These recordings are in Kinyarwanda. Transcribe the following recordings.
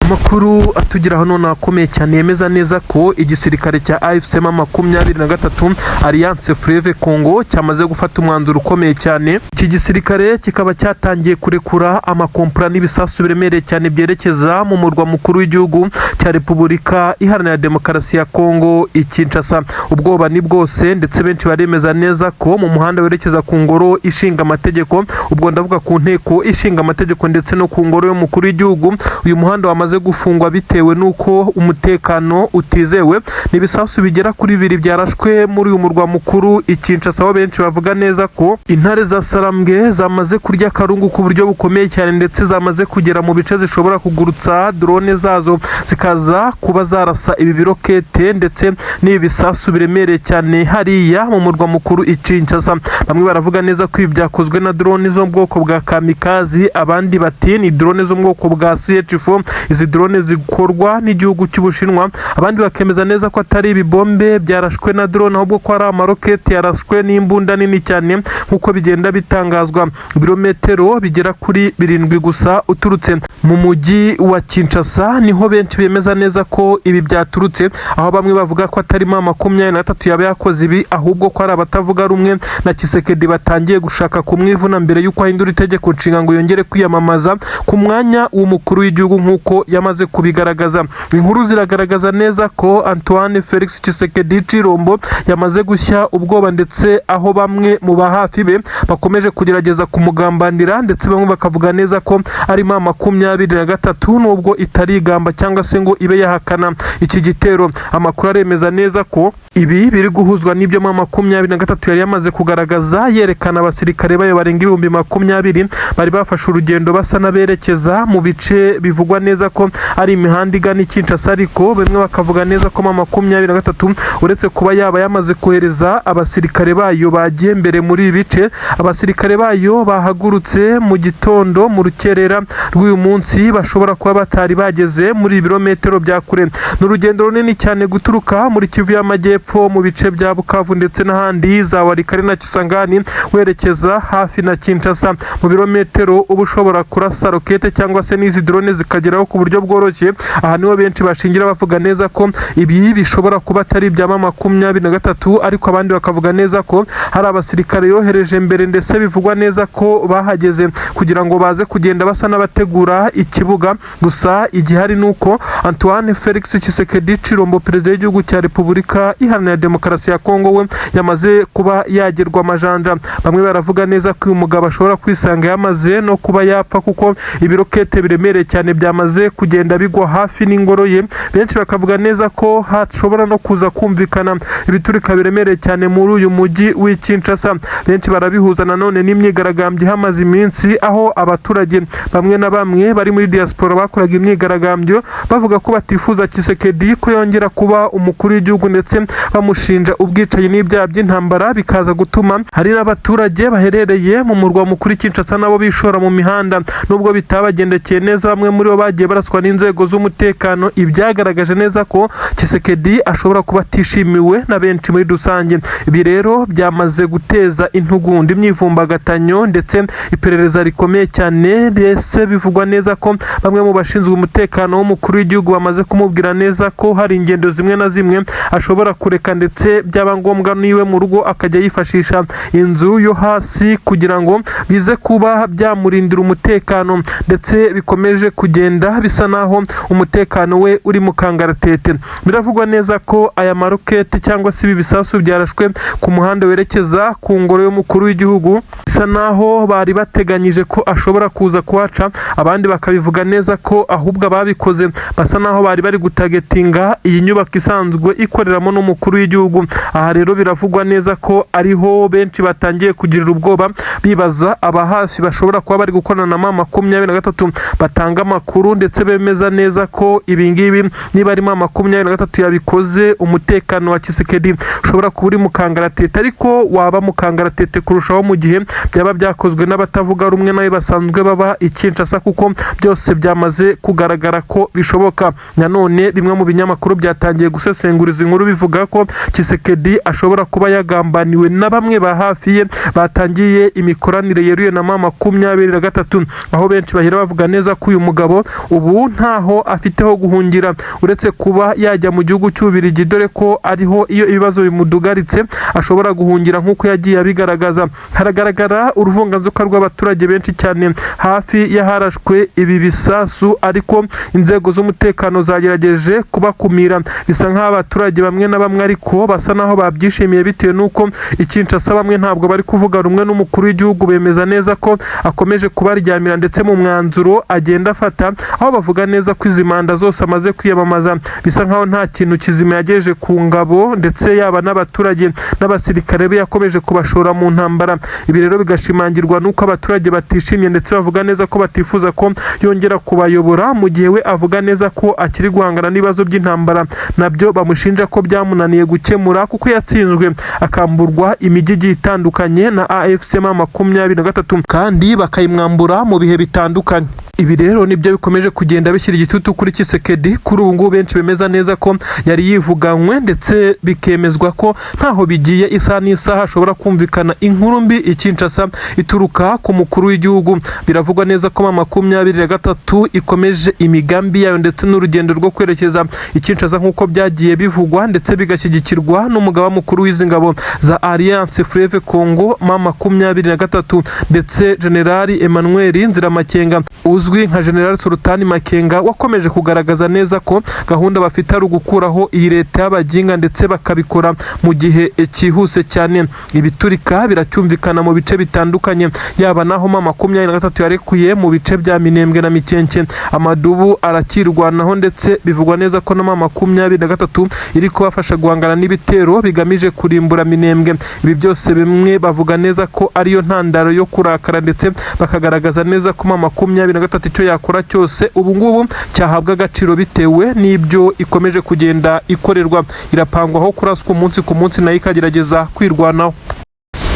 Amakuru atugira hano nakomeye cyane yemeza neza ko igisirikare cya AFC M23 Alliance Fleuve Congo cyamaze gufata umwanzuro ukomeye cyane. Iki gisirikare kikaba cyatangiye kurekura amakompra n'ibisasu biremereye cyane byerekeza mu murwa mukuru w'igihugu cya Repubulika Iharanira Demokarasi ya Congo Kinshasa. Ubwoba ni bwose ndetse benshi baremeza neza ko mu muhanda werekeza ku ngoro ishinga amategeko, ubwo ndavuga ku nteko ishinga amategeko ndetse no ku ngoro y'umukuru w'igihugu, uyu muhanda wamaze gufungwa bitewe nuko umutekano utizewe. Nibisasu bigera kuri 2 byarashwe muri uyu murwa mukuru Kinshasa, aho benshi bavuga neza ko intare za Sarambwe zamaze kurya karungu ku buryo bukomeye cyane ndetse zamaze kugera mu bice zishobora kugurutsa drone zazo zikaza kuba zarasa ibi birokete ndetse n'ibisasu biremereye cyane hariya mu murwa mukuru Kinshasa. Bamwe baravuga neza ko ibi byakozwe na drone zo mu bwoko bwa kamikazi, abandi bati ni drone zo mu bwoko bwa CH4, izi drone zikorwa n'igihugu cy'Ubushinwa. Abandi bakemeza neza ko atari ibibombe byarashwe na drone, ahubwo ko ari amarokete yarashwe n'imbunda nini cyane nkuko bigenda bitangazwa. Ibirometero bigera kuri 7 gusa uturutse mu mujyi wa Kinshasa niho benshi bemeza neza ko ibi byaturutse, aho bamwe bavuga ko atari M23 yaba yakoze ibi, ahubwo ko ari abatavuga rumwe na Tshisekedi batangiye gushaka kumwivuna mbere y'uko ahindura itegeko nshinga ngo yongere kwiyamamaza ku mwanya w'umukuru w'igihugu nkuko yamaze kubigaragaza. Inkuru ziragaragaza neza ko Antoine Felix Tshisekedi Chilombo yamaze gushya ubwoba, ndetse aho bamwe mu bahafi be bakomeje kugerageza kumugambanira, ndetse bamwe bakavuga neza ko ari M23 nubwo itarigamba cyangwa se ngo ibe yahakana iki gitero. Amakuru aremeza neza ko ibi biri guhuzwa n'ibyo M23 yari yamaze kugaragaza, yerekana abasirikare bayo barenga 20,000 bari bafashe urugendo basa naberekeza mu bice bivugwa neza ko ari imihanda igana Kinshasa, ariko bamwe bakavuga neza ko M23 uretse kuba yaba yamaze kohereza abasirikare bayo bagiye mbere muri bice, abasirikare bayo bahagurutse mu gitondo mu rukerera rw'uyu munsi bashobora kuba batari bageze muri ibirometero bya kure. N'urugendo runini cyane guturuka muri Kivu y'Amajyepfo mu bice bya Bukavu ndetse n'ahandi za Walikale na Kisangani werekeza hafi na Kinshasa. Mu birometero uba ushobora kurasa rokete cyangwa se n'izi drone zikageraho ku buryo bworoshye. Aha niho benshi bashingira bavuga neza ko ibi bishobora kuba atari ibya M23, ariko abandi bakavuga neza ko hari abasirikare yohereje mbere, ndetse bivugwa neza ko bahageze kugira ngo baze kugenda basa n'abategura ikibuga. Gusa igihari nuko Antoine Felix Tshisekedi Chilombo, perezida w'igihugu cya Repubulika Iharanira Demokarasi ya Congo, we yamaze kuba yagerwa amajanja. Bamwe baravuga neza ko uyu mugabo ashobora kwisanga yamaze no kuba yapfa, kuko ibirokete biremereye cyane byamaze kugenda bigwa hafi n'ingoro ye. Benshi bakavuga neza ko hashobora no kuza kumvikana ibiturika biremereye cyane muri uyu mujyi w'Kinshasa. Benshi barabihuza nanone n'imyigaragambyo hamaze iminsi, aho abaturage bamwe na bamwe bari muri diaspora bakoraga imyigaragambyo bavuga ko batifuza Tshisekedi ko yongera kuba umukuru w'igihugu, ndetse bamushinja ubwicanyi n'ibyaha by'intambara, bikaza gutuma hari n'abaturage baherereye mu murwa mukuru Kinshasa nabo bishora mu mihanda. Nubwo bitabagendekeye neza, bamwe muri bo bagiye baraswa n'inzego z'umutekano, ibyagaragaje neza ko Tshisekedi ashobora kuba atishimiwe na benshi muri rusange. Ibi rero byamaze guteza intugundi, imyivumbagatanyo ndetse iperereza rikomeye cyane, ndetse bivugwa neza ko bamwe mu bashinzwe umutekano w'umukuru w'igihugu bamaze kumubwira neza ko hari ingendo zimwe na zimwe ashobora kureka, ndetse byaba ngombwa niwe mu rugo akajya yifashisha inzu yo hasi kugira ngo bize kuba byamurindira umutekano, ndetse bikomeje kugenda bisa naho umutekano we uri mu kangaratete. Biravugwa neza ko aya marokete cyangwa se ibi bisasu byarashwe ku muhanda werekeza ku ngoro y'umukuru w'igihugu, bisa naho bari bateganyije ko ashobora kuza kuhaca. Abandi bakabivuga neza ko ahubwo ababikoze basa naho bari gutagetinga iyi nyubako isanzwe ikoreramo n'umukuru w'igihugu. Aha rero biravugwa neza ko ariho benshi batangiye kugirira ubwoba, bibaza abahafi bashobora kuba bari gukorana na M23 batanga amakuru, ndetse bemeza neza ko ibi ngibi niba ari M23 yabikoze, umutekano wa Tshisekedi ushobora kuba uri mu kangaratete, ariko waba mu kangaratete kurushaho mu gihe byaba byakozwe n'abatavuga rumwe nawe basanzwe baba Kinshasa, kuko byose byamaze kugaragara ko bishoboka. Nanone bimwe mu binyamakuru byatangiye gusesenguriza inkuru bivuga ko Tshisekedi ashobora kuba yagambaniwe na bamwe ba hafi ye batangiye imikoranire yeruye na M23, aho benshi bahera bavuga neza ko uyu mugabo ubu ubu ntaho afite ho guhungira uretse kuba yajya mu gihugu cy'Ububiligi, dore ko ariho iyo ibibazo bimudugaritse ashobora guhungira nk'uko yagiye abigaragaza. Haragaragara uruvunganzoka rw'abaturage benshi cyane hafi y'aharashwe ibi bisasu, ariko inzego z'umutekano zagerageje kubakumira. Bisa nk'aho abaturage bamwe na bamwe ariko basa naho babyishimiye bitewe n'uko Kinshasa bamwe ntabwo bari kuvuga rumwe n'umukuru w'igihugu, bemeza neza ko akomeje kubaryamira ndetse mu mwanzuro agenda afata, aho bavuga neza ko izi manda zose amaze kwiyamamaza bisa nk'aho nta kintu kizima yagejeje ku ngabo, ndetse yaba n'abaturage n'abasirikare be yakomeje kubashora mu ntambara. Ibi rero bigashimangirwa n'uko abaturage batishimye ndetse bavuga neza ko batifuza ko yongera kubayobora, mu gihe we avuga neza ko akiri guhangana n'ibibazo by'intambara nabyo bamushinja ko byamunaniye gukemura, kuko yatsinzwe akamburwa imijyi igiye itandukanye na AFC-M23 kandi bakayimwambura mu bihe bitandukanye. Ibi rero nibyo bikomeje kugenda bishyira igitutu kuri Tshisekedi. Kuri ubu ngubu benshi bemeza neza ko yari yivuganywe, ndetse bikemezwa ko ntaho bigiye isaha n'isaha hashobora kumvikana inkuru mbi Kinshasa ituruka ku mukuru w'igihugu. Biravugwa neza ko M23 ikomeje imigambi yayo ndetse n'urugendo rwo kwerekeza Kinshasa nk'uko byagiye bivugwa, ndetse bigashyigikirwa n'umugaba mukuru w'izi ngabo za Alliance Fleuve Congo M23 ndetse General Emmanuel Nziramakenga uzwi nka General Sultani Makenga, wakomeje kugaragaza neza ko gahunda bafite ari ugukuraho iyi leta y'abaginga ndetse bakabikora mu gihe cyihuse cyane. Ibiturika biracyumvikana mu bice bitandukanye, yaba naho M23 yarekuye mu bice bya Minembwe na Mikenke. Amadubu arakirwanaho ndetse bivugwa neza ko na M23 iri kubafasha guhangana n'ibitero bigamije kurimbura Minembwe. Ibi byose bimwe bavuga neza ko ariyo ntandaro yo kurakara, ndetse bakagaragaza neza ko M23 icyo yakora cyose ubu ngubu cyahabwa agaciro bitewe n'ibyo ikomeje kugenda ikorerwa. Irapangwaho kuraswa umunsi ku munsi nayo ikagerageza kwirwanaho.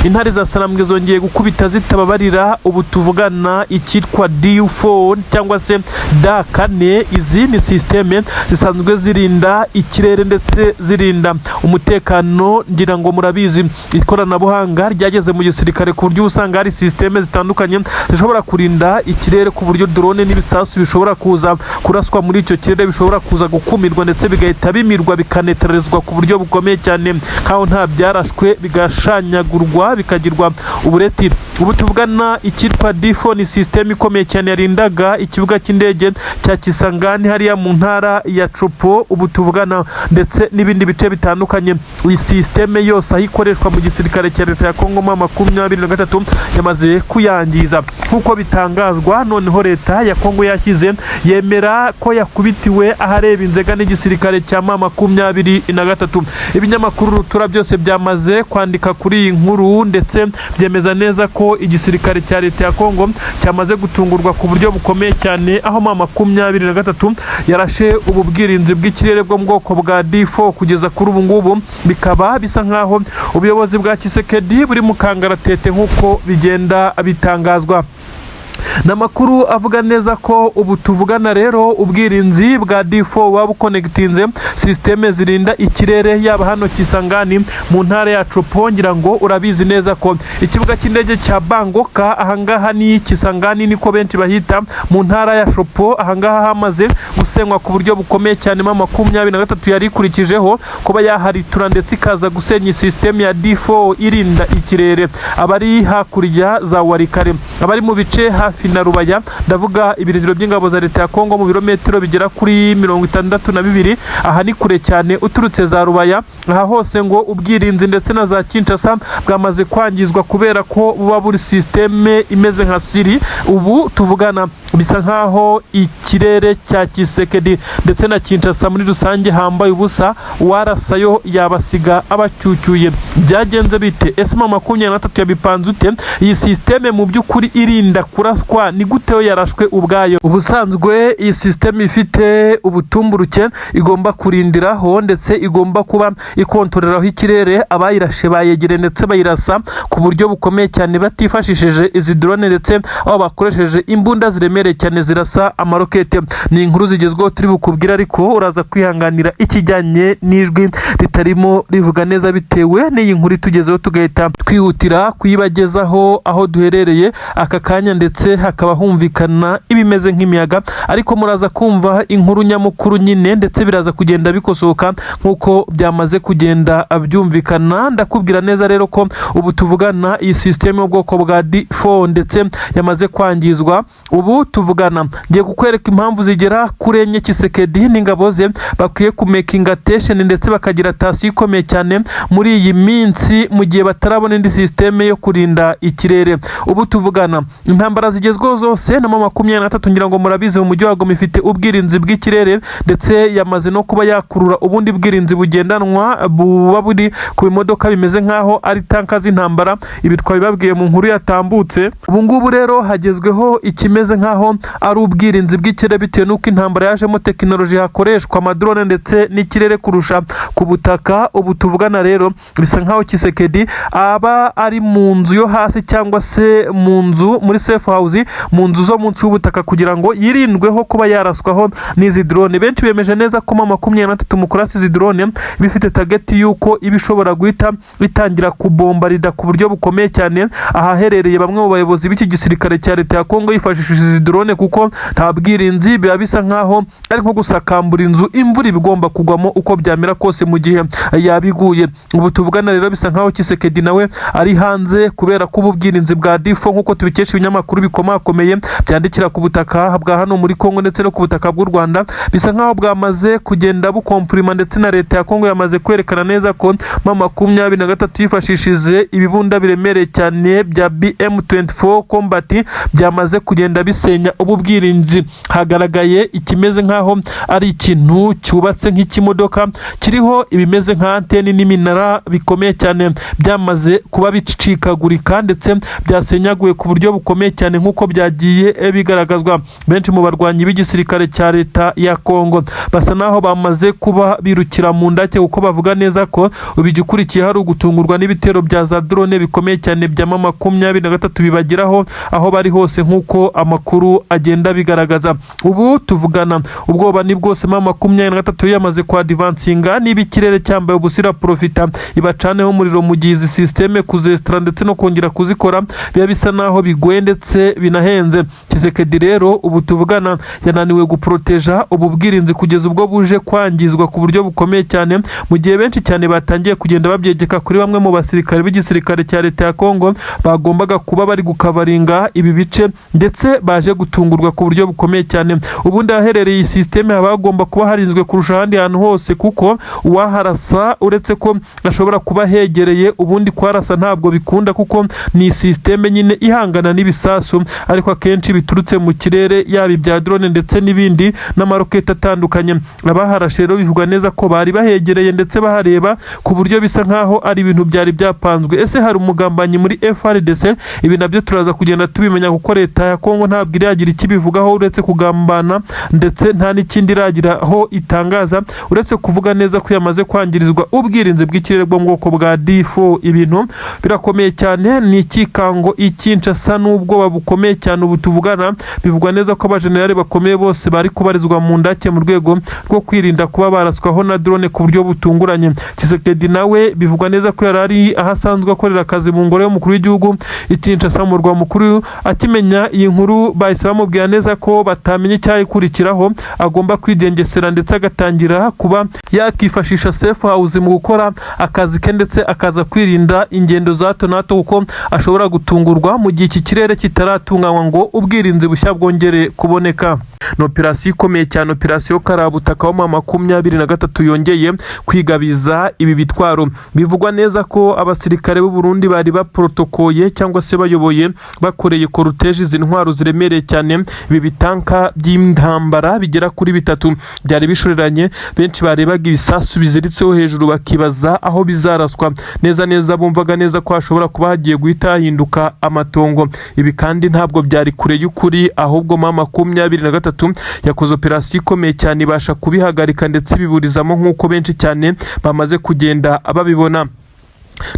Intare za Sarambwe zongeye gukubita zitababarira. Ubu tuvugana icyitwa DU4 cyangwa se D4. Izi ni systeme zisanzwe zirinda ikirere ndetse zirinda umutekano. Ngira ngo murabizi ikoranabuhanga ryageze mu gisirikare ku buryo usanga hari systeme zitandukanye zishobora kurinda ikirere, ku buryo drone n'ibisasu bishobora kuza kuraswa muri icyo kirere bishobora kuza gukumirwa ndetse bigahita bimirwa bikaneterezwa ku buryo bukomeye cyane, nkaho nta byarashwe bigashanyagurwa bikagirwa ubureti. Ubu tuvugana icyitwa D4 ni system ikomeye cyane yarindaga ikibuga cy'indege cya Kisangani hariya mu ntara ya Chopo. Ubu tuvugana ndetse n'ibindi bice bitandukanye. Iyi system yose ayikoreshwa mu gisirikare cya leta ya Kongo M23 yamaze kuyangiza nk'uko bitangazwa. Noneho leta ya Kongo yashyize yemera ko yakubitiwe ahareba inzega n'igisirikare cya M23. Ibinyamakuru rutura byose byamaze kwandika kuri iyi nkuru, ndetse byemeza neza ko igisirikare cya leta ya Kongo cyamaze gutungurwa ku buryo bukomeye cyane, aho M23 yarashe ububwirinzi bw'ikirere bwo mu bwoko bwa D4. Kugeza kuri ubu ngubu bikaba bisa nkaho ubuyobozi bwa Tshisekedi buri mu kangaratete nk'uko bigenda bitangazwa. Namakuru avuga neza ko ubu tuvugana rero ubwirinzi bwa D4 wabukonekitinze systeme zirinda ikirere yaba hano Kisangani mu ntara ya Chopo. Ngira ngo urabizi neza ko ikibuga cy'indege cya Bangoka ahangaha ni Kisangani niko benshi bahita mu ntara ya Chopo. Ahangaha hamaze gusenywa ku buryo bukomeye cyane. M23 yari ikurikijeho kuba yaharitura ndetse ikaza gusenya systeme ya D4 irinda ikirere. Abari hakurya za Warikare, abari mu bice hafi na Rubaya, ndavuga ibirindiro by'ingabo za leta ya Kongo mu birometero bigera kuri 62. Aha ni kure cyane uturutse za Rubaya. Aha hose ngo ubwirinzi ndetse na za Kinshasa bwamaze kwangizwa kubera ko buba buri systeme imeze nka Siri. Ubu tuvugana bisa nkaho ikirere cya Tshisekedi ndetse na Kinshasa muri rusange hambaye ubusa, warasayo yabasiga abacyucyuye. Byagenze bite? Ese M23 yabipanze ute? Iyi systeme mu by'ukuri irinda kuraswa ni gute yo yarashwe ubwayo? Ubusanzwe iyi systeme ifite ubutumburuke igomba kurindiraho ndetse igomba kuba ikontoreraho ikirere. Abayirashe bayegere ndetse bayirasa ku buryo bukomeye cyane batifashishije izi drone, ndetse aho bakoresheje imbunda ziremereye cyane zirasa amarokete. Ni inkuru zigezweho turi bukubwira, ariko uraza kwihanganira ikijyanye n'ijwi ritarimo rivuga neza bitewe n'iyi nkuru tugezeho, tugahita twihutira kuyibagezaho aho duherereye aka kanya ndetse ndetse hakaba humvikana ibimeze nk'imiyaga, ariko muraza kumva inkuru nyamukuru nyine ndetse biraza kugenda bikosoka nk'uko byamaze kugenda byumvikana. Ndakubwira neza rero ko ubu tuvugana iyi systeme y'ubwoko bwa D4 ndetse yamaze kwangizwa. Ubu tuvugana ngiye kukwereka impamvu zigera kuri enye Tshisekedi n'ingabo ze bakwiye kumakinga attention ndetse bakagira tasiyo ikomeye cyane muri iyi minsi mu gihe batarabona indi systeme yo kurinda ikirere. Ubu tuvugana intambara zigezweho zose na 23 ngira ngo murabizi mu mujyi wa Goma ifite ubwirinzi bw'ikirere ndetse yamaze no kuba yakurura ubundi bwirinzi bugendanwa buba buri ku bimodoka bimeze nkaho ari tanka z'intambara. Ibi twabibabwiye mu nkuru yatambutse. Ubu ngubu rero hagezweho ikimeze nkaho ari ubwirinzi bw'ikirere bitewe n'uko intambara yajemo tekinoloji hakoreshwa amadrone ndetse n'ikirere kurusha ku butaka. Ubu tuvugana rero bisa nkaho Tshisekedi aba ari mu nzu yo hasi cyangwa se mu nzu muri safe house, mu nzu zo munsi y'ubutaka kugira ngo yirindweho kuba yaraswaho n'izi drone. Benshi bemeje neza ko 23 mukurasi izi drone bifite target yuko ibishobora guhita bitangira kubombarida ku buryo bukomeye cyane ahaherereye bamwe mu bayobozi b'iki gisirikare cya leta ya Kongo yifashishije izi drone, kuko nta bwirinzi biba bisa nkaho ari nko gusakambura inzu imvura ibigomba kugwamo uko byamera kose mu gihe yabiguye. Ubu tuvugana rero bisa nkaho Tshisekedi nawe ari hanze kubera ko ubwirinzi bwa D4 nkuko tubikesha ibinyamakuru bikomakomeye byandikira ku butaka bwa hano muri Kongo ndetse no ku butaka bw'u Rwanda, bisa nkaho bwamaze kugenda bukomprima ndetse na leta ya Kongo yamaze kwerekana neza ko 23 yifashishije ibibunda biremereye cyane bya BM24 Combat byamaze kugenda bisenya ubu bwirinzi. Hagaragaye ikimeze nkaho ari ikintu cyubatse nk'ikimodoka kiriho ibimeze nka anteni n'iminara bikomeye cyane byamaze kuba bicikagurika ndetse byasenyaguye ku buryo bukomeye cyane nk'uko byagiye bigaragazwa. Benshi mu barwanyi b'igisirikare cya leta ya Kongo basa naho bamaze kuba birukira mu ndake kuko bavuga neza ko ubigikurikiye hari ugutungurwa n'ibitero bya za drone bikomeye cyane bya 23 bibagiraho aho bari hose nk'uko amakuru agenda bigaragaza. Ubu tuvugana ubwoba ni bwose 23 yamaze kwa advancinga niba ikirere cyambaye ubusira profita ibacaneho umuriro mu gihe izi systeme kuzestra ndetse no kongera kuzikora biba bisa naho bigoye ndetse binahenze. Tshisekedi rero ubu tuvugana yananiwe guproteja ubu bwirinzi kugeza ubwo buje kwangizwa ku buryo bukomeye cyane, mu gihe benshi cyane batangiye kugenda babyegeka kuri bamwe mu basirikare b'igisirikare cya leta ya Kongo bagombaga kuba bari gukavaringa ibi bice ndetse baje gutungurwa ku buryo bukomeye cyane. Ubundi aherereye iyi systeme abagomba kuba harinzwe kurusha ahandi hantu hose, kuko uwaharasa uretse ko ashobora kuba hegereye ubundi kwarasa ntabwo bikunda kuko ni systeme nyine ihangana n'ibisasu ariko akenshi biturutse mu kirere yaba ibya drone ndetse n'ibindi n'amaroketi atandukanye. Abaharashe rero bivugwa neza ko bari bahegereye ndetse bahareba ku buryo bisa nkaho ari ibintu byari byapanzwe. Ese hari umugambanyi muri FRDC? Ibi nabyo turaza kugenda tubimenya kuko leta ya Kongo ntabwo iragira ikibivugaho uretse kugambana ndetse nta n'ikindi iragira aho itangaza uretse kuvuga neza ko yamaze kwangirizwa ubwirinzi bw'ikirere bwo mu bwoko bwa D4. Ibintu birakomeye cyane, ni ikikango Kinshasa n'ubwoba bukomeye cyane. Ubu tuvugana bivugwa neza ko abajenerali bakomeye bose bari kubarizwa mu ndake mu rwego rwo kwirinda kuba baraswaho na drone ku buryo butunguranye. Tshisekedi nawe bivugwa neza ko yarari ahasanzwe akorera akazi mu ngoro y'umukuru w'igihugu Kinshasa mu murwa mukuru. Akimenya iyi nkuru bahise bamubwira neza ko batamenye icyayikurikiraho, agomba kwidengesera ndetse agatangira kuba yakifashisha safe house mu gukora akazi ke ndetse akaza kwirinda ingendo za hato na hato kuko ashobora gutungurwa mu gihe iki kirere kitaratunganywa ngo ubwirinzi bushya bwongere kuboneka. Ni operasiyo ikomeye cyane, operasiyo karabutaka wa 23 yongeye kwigabiza ibi bitwaro. Bivugwa neza ko abasirikare b'u Burundi bari baprotokoye cyangwa se bayoboye bakoreye cortege izi ntwaro ziremereye cyane. Ibi bitanka by'intambara bigera kuri 3 byari bishoreranye, benshi barebaga ibisasu biziritseho hejuru bakibaza aho bizaraswa. Neza bumvaga neza ko hashobora kuba hagiye guhita hinduka amatongo. Ibi kandi ntabwo byari kure y'ukuri, ahubwo 23 yakoze operasiyo ikomeye cyane ibasha kubihagarika ndetse biburizamo nk'uko benshi cyane bamaze kugenda babibona.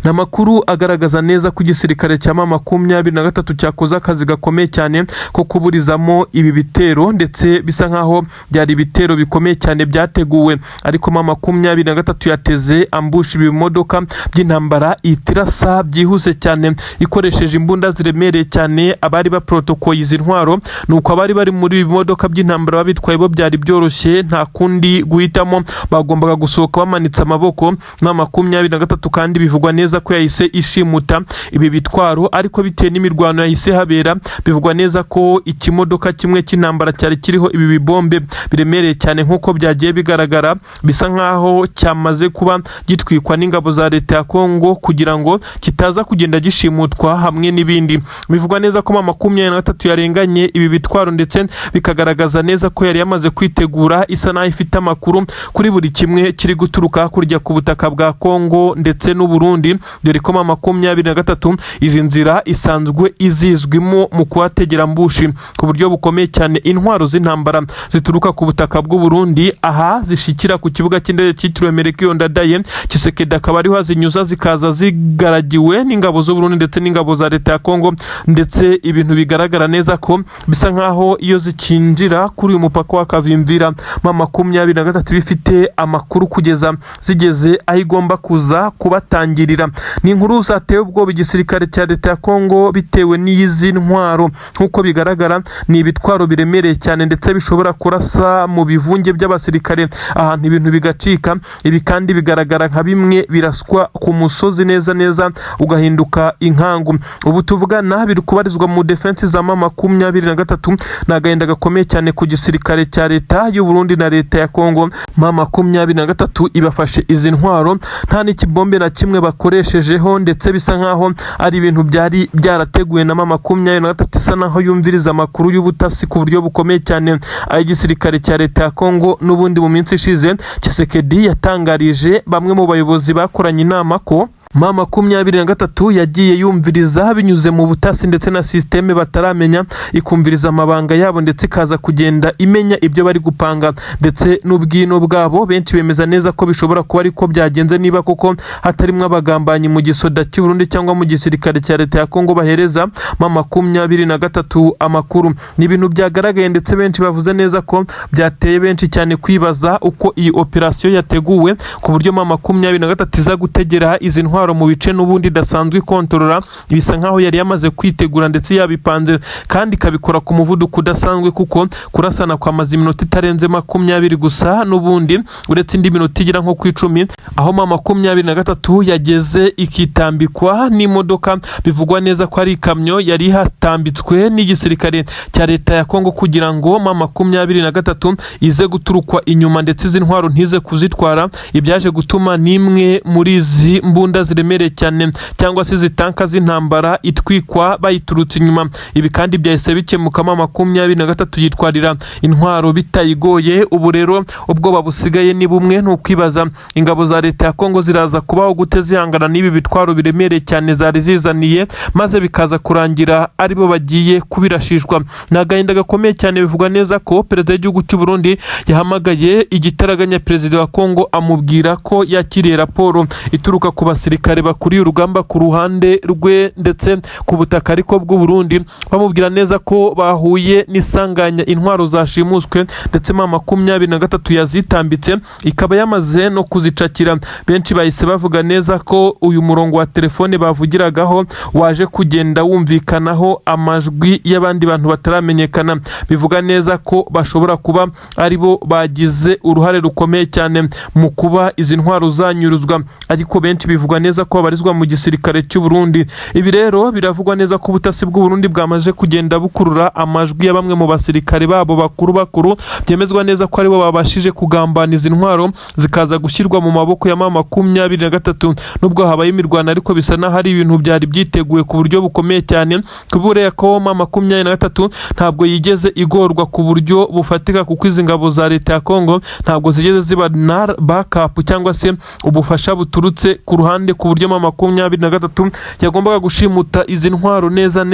Namakuru agaragaza neza ko igisirikare cya M23 cyakoze akazi gakomeye cyane ko kuburizamo ibi bitero, ndetse bisa nkaho byari ibitero bikomeye cyane byateguwe, ariko M23 yateze ambushi ibimodoka by'intambara itirasa byihuse cyane ikoresheje imbunda ziremereye cyane. Abari baprotokoye izi ntwaro nuko abari bari muri ibi bimodoka by'intambara babitwaye bo byari byoroshye, nta kundi guhitamo, bagombaga gusohoka bamanitse amaboko. M23 kandi bivugwa neza ko yahise ishimuta ibi bitwaro, ariko bitewe n'imirwano yahise habera, bivugwa neza ko ikimodoka kimwe cy'intambara cyari kiriho ibi bibombe biremereye cyane nk'uko byagiye bigaragara, bisa nkaho cyamaze kuba gitwikwa n'ingabo za leta ya Kongo kugira ngo kitaza kugenda gishimutwa hamwe n'ibindi. Bivugwa neza ko M23 yarenganye ibi bitwaro, ndetse bikagaragaza neza ko yari yamaze kwitegura, isa naho ifite amakuru kuri buri kimwe kiri guturuka hakurya ku butaka bwa Kongo ndetse n'u Burundi, dore ko M23 izi nzira isanzwe izizwimo mu kuhategera mbushi ku buryo bukomeye cyane intwaro z'intambara zituruka ku butaka bw'u Burundi, aha zishikira ku kibuga cy'indege cyitiriwe Melchior Ndadaye. Tshisekedi akaba ariho zinyuza zikaza zigaragiwe n'ingabo z'u Burundi ndetse n'ingabo za leta ya Kongo, ndetse ibintu bigaragara neza ko bisa nkaho iyo zikinjira kuri uyu mupaka wa Kavimvira M23 bifite amakuru kugeza zigeze aho igomba kuza kubatangirira. Ni inkuru zateye ubwoba igisirikare cya leta ya Kongo bitewe n'izi ntwaro, nk'uko bigaragara ni ibitwaro biremereye cyane ndetse bishobora kurasa mu bivunge by'abasirikare ahantu ibintu bigacika. Ibi kandi bigaragara nka bimwe biraswa ku musozi neza ugahinduka inkangu. Ubu tuvugana biri kubarizwa mu defense za M23, n'agahinda gakomeye cyane ku gisirikare cya leta y'u Burundi na leta ya Kongo. M23 ibafashe izi ntwaro nta n'ikibombe na kimwe bakoreshejeho, ndetse bisa nkaho ari ibintu byari byarateguwe na M23, isa naho yumviriza amakuru y'ubutasi ku buryo bukomeye cyane ay'igisirikare cya leta ya Kongo. N'ubundi mu minsi ishize Tshisekedi yatangarije bamwe mu bayobozi bakoranye inama ko M23 yagiye yumviriza binyuze mu butasi ndetse na systeme bataramenya, ikumviriza amabanga yabo ndetse ikaza kugenda imenya ibyo bari gupanga ndetse n'ubwino bwabo. Benshi bemeza neza ko bishobora kuba ariko byagenze, niba koko hatarimwe abagambanyi mu gisoda cy'u Burundi cyangwa mu gisirikare cya leta ya Kongo bahereza M23 amakuru. Ni ibintu byagaragaye ndetse benshi bavuze neza ko byateye benshi cyane kwibaza uko iyi operation yateguwe, ku buryo M23 iza gutegera izi ntwaro mu bice n'ubundi dasanzwe kontorora. Bisa nkaho yari yamaze kwitegura ndetse yabipanze, kandi kabikora ku muvuduko udasanzwe, kuko kurasana kwamaze iminota itarenze 20 gusa, n'ubundi uretse indi minota igira nko ku 10 aho M23 yageze ikitambikwa n'imodoka. Bivugwa neza ko ari ikamyo yari hatambitswe n'igisirikare cya leta ya Kongo kugira ngo M23 ize guturukwa inyuma ndetse izi ntwaro ntize kuzitwara. Ibyaje gutuma nimwe muri izi mbunda ziremereye cyane cyangwa se zitanka z'intambara itwikwa bayiturutse inyuma. Ibi kandi byahise bikemuka M23 yitwarira intwaro bitayigoye. Ubu rero ubwoba busigaye ni bumwe, n'ukwibaza ingabo za leta ya Kongo ziraza kubaho gute zihangana n'ibi bitwaro biremereye cyane zari zizaniye, maze bikaza kurangira aribo bagiye kubirashishwa. N'agahinda gakomeye cyane. Bivugwa neza ko perezida w'igihugu cy'u Burundi yahamagaye igitaraganya perezida wa Kongo amubwira ko yakiriye raporo ituruka ku basirikare bakuriye urugamba ku ruhande rwe ndetse ku butaka ariko bw'u Burundi, bamubwira neza ko bahuye n'isanganya intwaro zashimuswe ndetse M23 yazitambitse ikaba yamaze no kuzicakira. Benshi bahise bavuga neza ko uyu murongo wa telefone bavugiragaho waje kugenda wumvikanaho amajwi y'abandi bantu bataramenyekana. Bivuga neza ko bashobora kuba aribo bagize uruhare rukomeye cyane mu kuba izi ntwaro zanyuruzwa, ariko benshi bivugwa neza ko babarizwa mu gisirikare cy'u Burundi. Ibi rero biravugwa neza ko ubutasi bw'u Burundi bwamaze kugenda bukurura amajwi ya bamwe mu basirikare babo bakuru, byemezwa neza ko aribo babashije kugambana izi ntwaro zikaza gushyirwa mu maboko ya M23. Nubwo habaye imirwano, ariko bisa naho hari ibintu byari byiteguye ku buryo bukomeye cyane, kubure ko M23 ntabwo yigeze igorwa ku buryo bufatika, kuko izi ngabo za leta ya Kongo ntabwo zigeze ziba na backup cyangwa se ubufasha buturutse ku ruhande ku buryo M23 yagombaga gushimuta izi ntwaro neza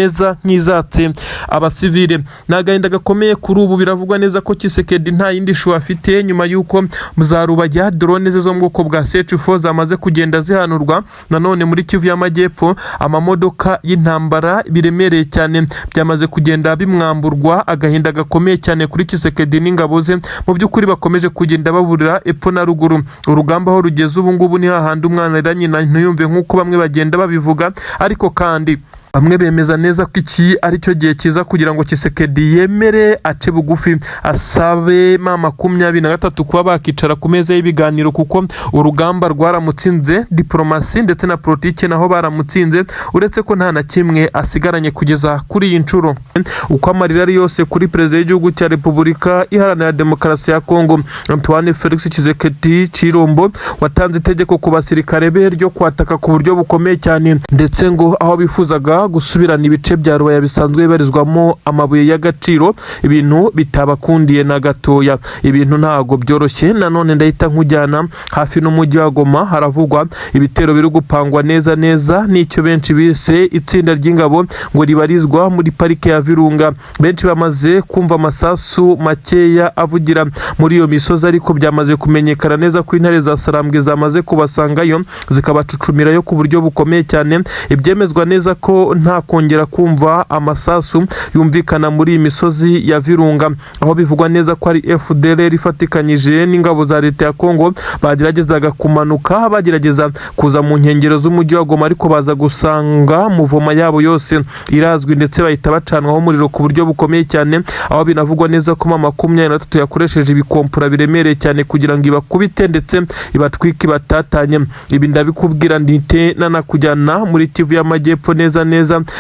nk'izatse abasivile. Nagahinda gakomeye kuri ubu, biravugwa neza ko Tshisekedi nta yindi shu afite nyuma yuko muzarubajya drone ze zo mu bwoko bwa CH4 zamaze kugenda zihanurwa. Nanone muri Kivu y'Amajyepfo amamodoka y'intambara biremereye cyane byamaze kugenda bimwamburwa. Agahinda gakomeye cyane kuri Tshisekedi n'ingabo ze, mu by'ukuri bakomeje kugenda baburira epfo na ruguru. Urugamba aho rugeze ubu ngubu ni hahandi umwana era nyina ntiyumve nk'uko bamwe bagenda babivuga, ariko kandi bamwe bemeza neza ko iki ari cyo gihe cyiza kugira ngo Tshisekedi yemere ace bugufi asabe M23 kuba bakicara ku meza y'ibiganiro, kuko urugamba rwaramutsinze diplomasi ndetse na politike naho baramutsinze, uretse ko nta na kimwe asigaranye kugeza kuri iyi nshuro. Uko amarira ari yose kuri perezida w'igihugu cya Repubulika Iharanira Demokarasi ya Kongo Antoine Felix Tshisekedi Chilombo watanze itegeko ku basirikare be ryo kwataka ku buryo bukomeye cyane, ndetse ngo aho bifuzaga gusubirana ibice bya Rubaya bisanzwe bibarizwamo amabuye y'agaciro, ibintu bitabakundiye na gatoya. Ibintu ntago byoroshye. Nanone ndahita nkujyana hafi n'umujyi wa Goma, haravugwa ibitero biri gupangwa neza n'icyo benshi bise itsinda ry'ingabo ngo ribarizwa muri parike ya Virunga. Benshi bamaze kumva amasasu makeya avugira muri iyo misozi, ariko byamaze kumenyekana neza ko intare za Sarambwe zamaze kubasangayo zikabacucumirayo ku buryo bukomeye cyane. Ibyemezwa neza ko nta kongera kumva amasasu yumvikana muri iyi misozi ya Virunga, aho bivugwa neza ko ari FDLR ifatikanyije n'ingabo za leta ya Kongo bageragezaga kumanuka bagerageza kuza mu nkengero z'umujyi wa Goma, ariko baza gusanga muvoma yabo yose irazwi ndetse bahita bacanwaho umuriro ku buryo bukomeye cyane, aho binavugwa neza ko M23 yakoresheje ibikompura biremereye cyane kugira ngo ibakubite ndetse ibatwike batatanye. Ibi ndabikubwira ndite nanakujyana muri Kivu y'Amajyepfo neza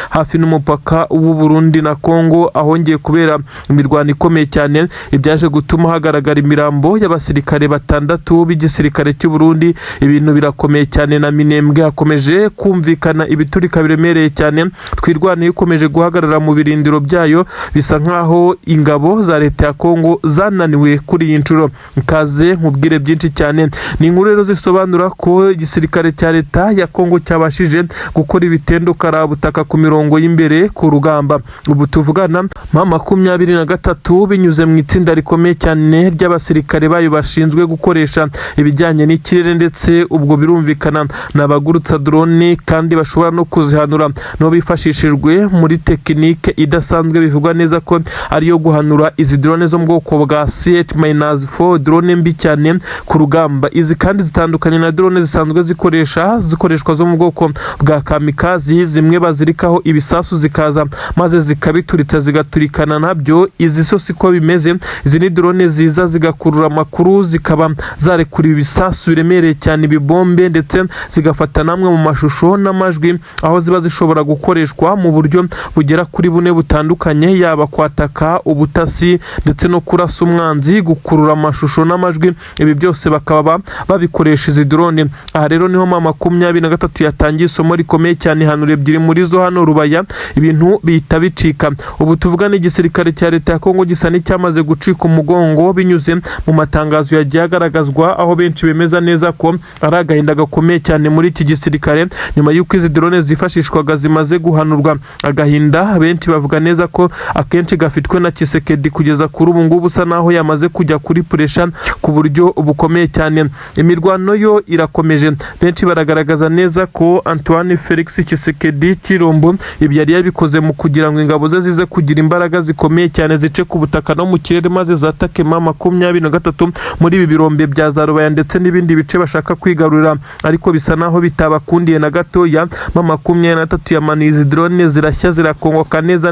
hafi n'umupaka w'u Burundi na Kongo, ahongeye kubera imirwano ikomeye cyane, ibyaje gutuma hagaragara imirambo y'abasirikare 6 b'igisirikare cy'u Burundi. Ibintu birakomeye cyane na Minembwe hakomeje kumvikana ibiturika biremereye cyane. Twirwaniye ikomeje guhagarara mu birindiro byayo, bisa nkaho ingabo za leta ya Kongo zananiwe kuri iyi nshuro. Kaze nkubwire byinshi cyane. Ni inkuru rero zisobanura ko igisirikare cya leta ya Kongo cyabashije gukora ibitendo karabutaka ku mirongo y'imbere ku rugamba. Ubu tuvugana M23 binyuze mu itsinda rikomeye cyane ry'abasirikare bayo bashinzwe gukoresha ibijyanye n'ikirere, ndetse ubwo birumvikana n'abagurutsa drone kandi bashobora no kuzihanura no bifashishijwe muri tekinike idasanzwe. Bivugwa neza ko ariyo guhanura izi drone zo mu bwoko bwa CH-4, drone mbi cyane ku rugamba. Izi kandi zitandukanye na drone zisanzwe zikoreshwa zo mu bwoko bwa kamikazi, zimwe bazirikaho ibisasu zikaza maze zikabituritsa zigaturikana nabyo. Izi so siko bimeze. Izi ni drone ziza zigakurura amakuru, zikaba zarekura ibisasu biremereye cyane, ibibombe, ndetse zigafata namwe mu mashusho n'amajwi, aho ziba zishobora gukoreshwa mu buryo bugera kuri bune butandukanye, yaba kwataka, ubutasi, ndetse no kurasa umwanzi, gukurura amashusho n'amajwi. Ibi byose bakaba babikoresha izi drone. Aha rero niho M23 yatangiye isomo rikomeye cyane, hanura ebyiri muri zo hano Rubaya, ibintu bihita bicika. Ubu tuvugana igisirikare cya leta ya Kongo gisa n'icyamaze gucika umugongo binyuze mu matangazo yagiye agaragazwa, aho benshi bemeza neza ko ari agahinda gakomeye cyane muri iki gisirikare nyuma y'uko izi drone zifashishwaga zimaze guhanurwa. Agahinda benshi bavuga neza ko akenshi gafitwe na Tshisekedi kugeza kuri ubu ngubu, usa naho yamaze kujya kuri pressure ku buryo bukomeye cyane. Imirwano yo irakomeje. Benshi baragaragaza neza ko Antoine Felix Tshisekedi Chilombo ibi yari yabikoze mu kugira ngo ingabo ze zize kugira imbaraga zikomeye cyane zice ku butaka no mu kirere, maze zatake M23 muri ibi birombe bya za Rubaya ndetse n'ibindi bice bashaka kwigarurira, ariko bisa naho bitabakundiye na gatoya. M23 yamanuye izi drone zirashya zirakongoka neza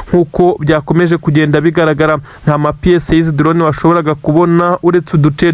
nk'uko byakomeje kugenda bigaragara. Nta mapiese y'izi drone washoboraga kubona uretse uduce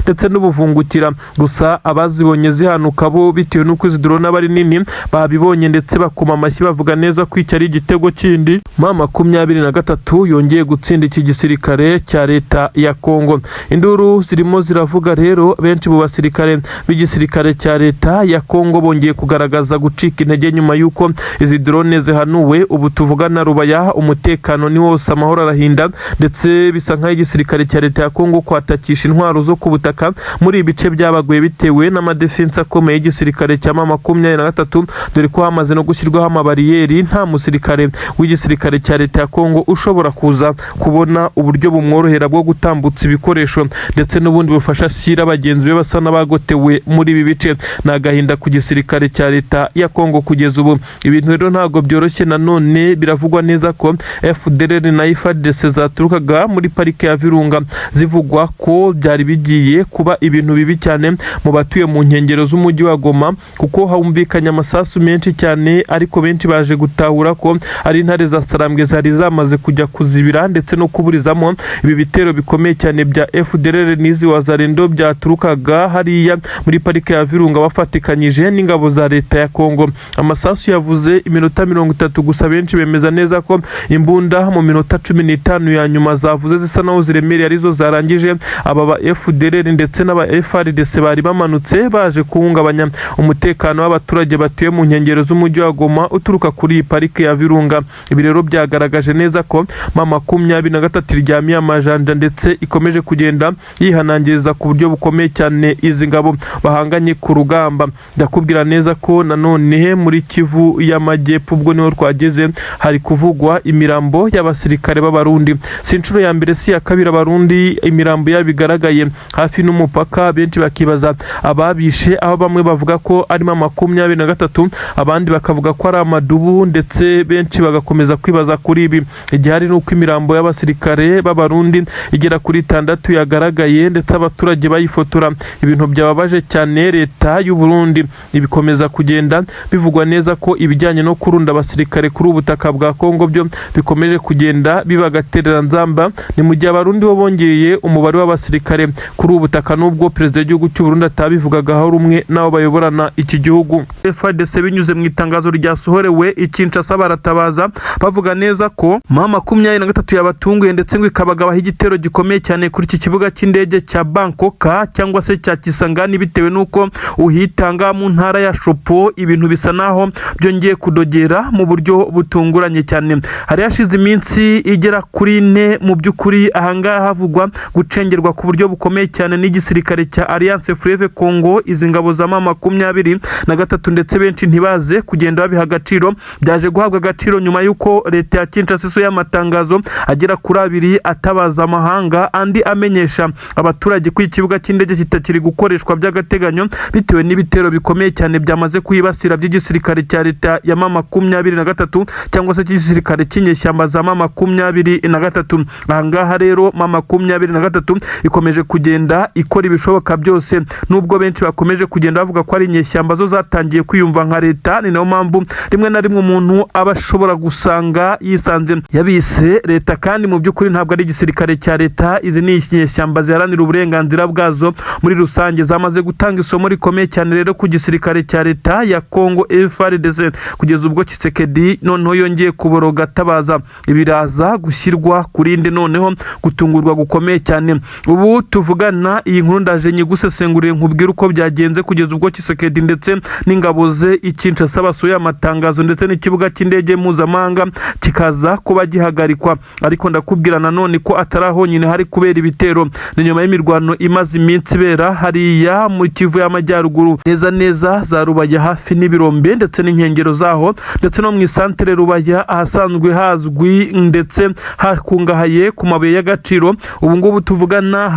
ndetse n'ubuvungukira. Gusa abazibonye zihanuka bo bitewe n'uko izi drone aba ari nini babibonye ndetse bakoma amashyi bavuga neza ko iki ari igitego kindi M23 yongeye gutsinda iki gisirikare cya leta ya Kongo. Induru zirimo ziravuga rero, benshi mu basirikare b'igisirikare cya leta ya Kongo bongeye kugaragaza gucika intege nyuma yuko izi drone zihanuwe. Ubu tuvugana Rubaya umutekano ni wose, amahoro arahinda, ndetse bisa nkaho igisirikare cya leta ya Kongo kwatakisha intwaro zo ku butaka muri ibice byabaguye bitewe n'amadefense akomeye y'igisirikare cya M23, dore ko hamaze no gushyirwaho amabariyeri. Nta musirikare w'igisirikare cya leta ya Kongo ushobora kuza kubona uburyo bumworohera bwo gutambutsa ibikoresho ndetse n'ubundi bufasha shyira bagenzi be basa n'abagotewe muri ibi bice. Ni agahinda ku gisirikare cya leta ya Kongo kugeza ubu. Ibintu rero ntabwo byoroshye. Nanone biravugwa neza ko FDLR na FARDC zaturukaga muri parike ya Virunga, zivugwa ko byari bigiye kuba ibintu bibi cyane mu batuye mu nkengero z'umujyi wa Goma, kuko humvikanye amasasu menshi cyane, ariko benshi baje gutahura ko ari intare za Sarambwe zari zamaze kujya kuzibira ndetse no kuburizamo ibi bitero bikomeye cyane bya FDLR n'izi wazarendo byaturukaga hariya muri parike ya Virunga bafatikanyije n'ingabo za leta ya Kongo. Amasasu yavuze iminota 30 gusa, benshi bemeza neza ko imbunda mu minota 15 ya nyuma zavuze zisa naho ziremereye arizo zarangije aba ba FDLR ndetse n'aba FARDC bari bamanutse baje kuhungabanya umutekano w'abaturage batuye mu nkengero z'umujyi wa Goma uturuka kuri parike ya Virunga. Ibi rero byagaragaje neza ko M23 iryamiye amajanja ndetse ikomeje kugenda yihanangiriza ku buryo bukomeye cyane izi ngabo bahanganye ku rugamba. Ndakubwira neza ko nanone muri Kivu y'Amajyepfo ubwo niho twageze, hari kuvugwa imirambo y'abasirikare b'Abarundi. Si inshuro ya mbere si ya kabiri Abarundi imirambo yabigaragaye hafi n'umupaka. Benshi bakibaza ababishe, aho bamwe bavuga ko ari M23, abandi bakavuga ko ari amadubu, ndetse benshi bagakomeza kwibaza kuri ibi. Igihari nuko imirambo y'abasirikare b'Abarundi igera kuri 6 yagaragaye, ndetse abaturage bayifotora. Ibintu byababaje cyane leta y'u Burundi. Ibikomeza kugenda bivugwa neza ko ibijyanye no kurunda abasirikare kuri ubutaka bwa Kongo byo bikomeje kugenda bibagaterera nzamba. Ni mu gihe Abarundi bo bongeye umubare w'abasirikare kuri ubutaka, nubwo perezida w'igihugu cy'u Burundi atabivugagaho rumwe n'abo bayoborana iki gihugu. FARDC binyuze mu itangazo ryasohorewe Kinshasa baratabaza bavuga neza ko M23 yabatunguye ndetse ngo ikabagabaho igitero gikomeye cyane kuri iki kibuga cy'indege cya Bangkok cyangwa se cya Kisangani, bitewe nuko uhitanga mu ntara ya Shopo ibintu bisa naho byongeye kudogera mu buryo butunguranye cyane. Hari hashize iminsi igera kuri 4 mu by'ukuri ahangaha havugwa gucengerwa ku buryo bukomeye cyane n'igisirikare cya Alliance Fleuve Congo, izi ngabo za M23, ndetse benshi ntibaze kugenda babiha agaciro. Byaje guhabwa agaciro nyuma yuko leta ya Kinshasa isohoye amatangazo agera kuri 2 atabaza amahanga, andi amenyesha abaturage ko ikibuga cy'indege kitakiri gukoreshwa by'agateganyo bitewe n'ibitero bikomeye cyane byamaze kuyibasira by'igisirikare cya leta ya M23 cyangwa se igisirikare cy'inyeshyamba za M23. Ahangaha rero M23 ikomeje kugenda ikora ibishoboka byose, nubwo benshi bakomeje kugenda bavuga ko ari inyeshyamba zo zatangiye kwiyumva nka leta. Ni nayo mpamvu rimwe na rimwe umuntu aba ashobora gusanga yisanze yabise leta, kandi mu by'ukuri ntabwo ari igisirikare cya leta. Izi ni inyeshyamba ziharanira uburenganzira bwazo muri rusange, zamaze gutanga isomo rikomeye cyane rero ku gisirikare cya leta ya Kongo FARDC, kugeza ubwo Tshisekedi noneho yongeye kuboroga atabaza. Ibiraza gushyirwa kurinde noneho gutungurwa gukomeye cyane. Ubu tuvugana iyi nkuru ndaje nyigusesengurire nkubwira uko byagenze kugeza ubwo Tshisekedi ndetse n'ingabo ze Kinshasa basohoye amatangazo, ndetse n'ikibuga cy'indege mpuzamahanga kikaza kuba gihagarikwa. Ariko ndakubwira nanone ko ataraho nyine hari kubera ibitero. Ni nyuma y'imirwano imaze iminsi ibera hariya mu Kivu y'Amajyaruguru, neza za Rubaya hafi n'Ibirombe ndetse n'inkengero zaho, ndetse no mu isantere Rubaya ahasanzwe hazwi ndetse hakungahaye ku mabuye y'agaciro. Ubu ngubu tuvugana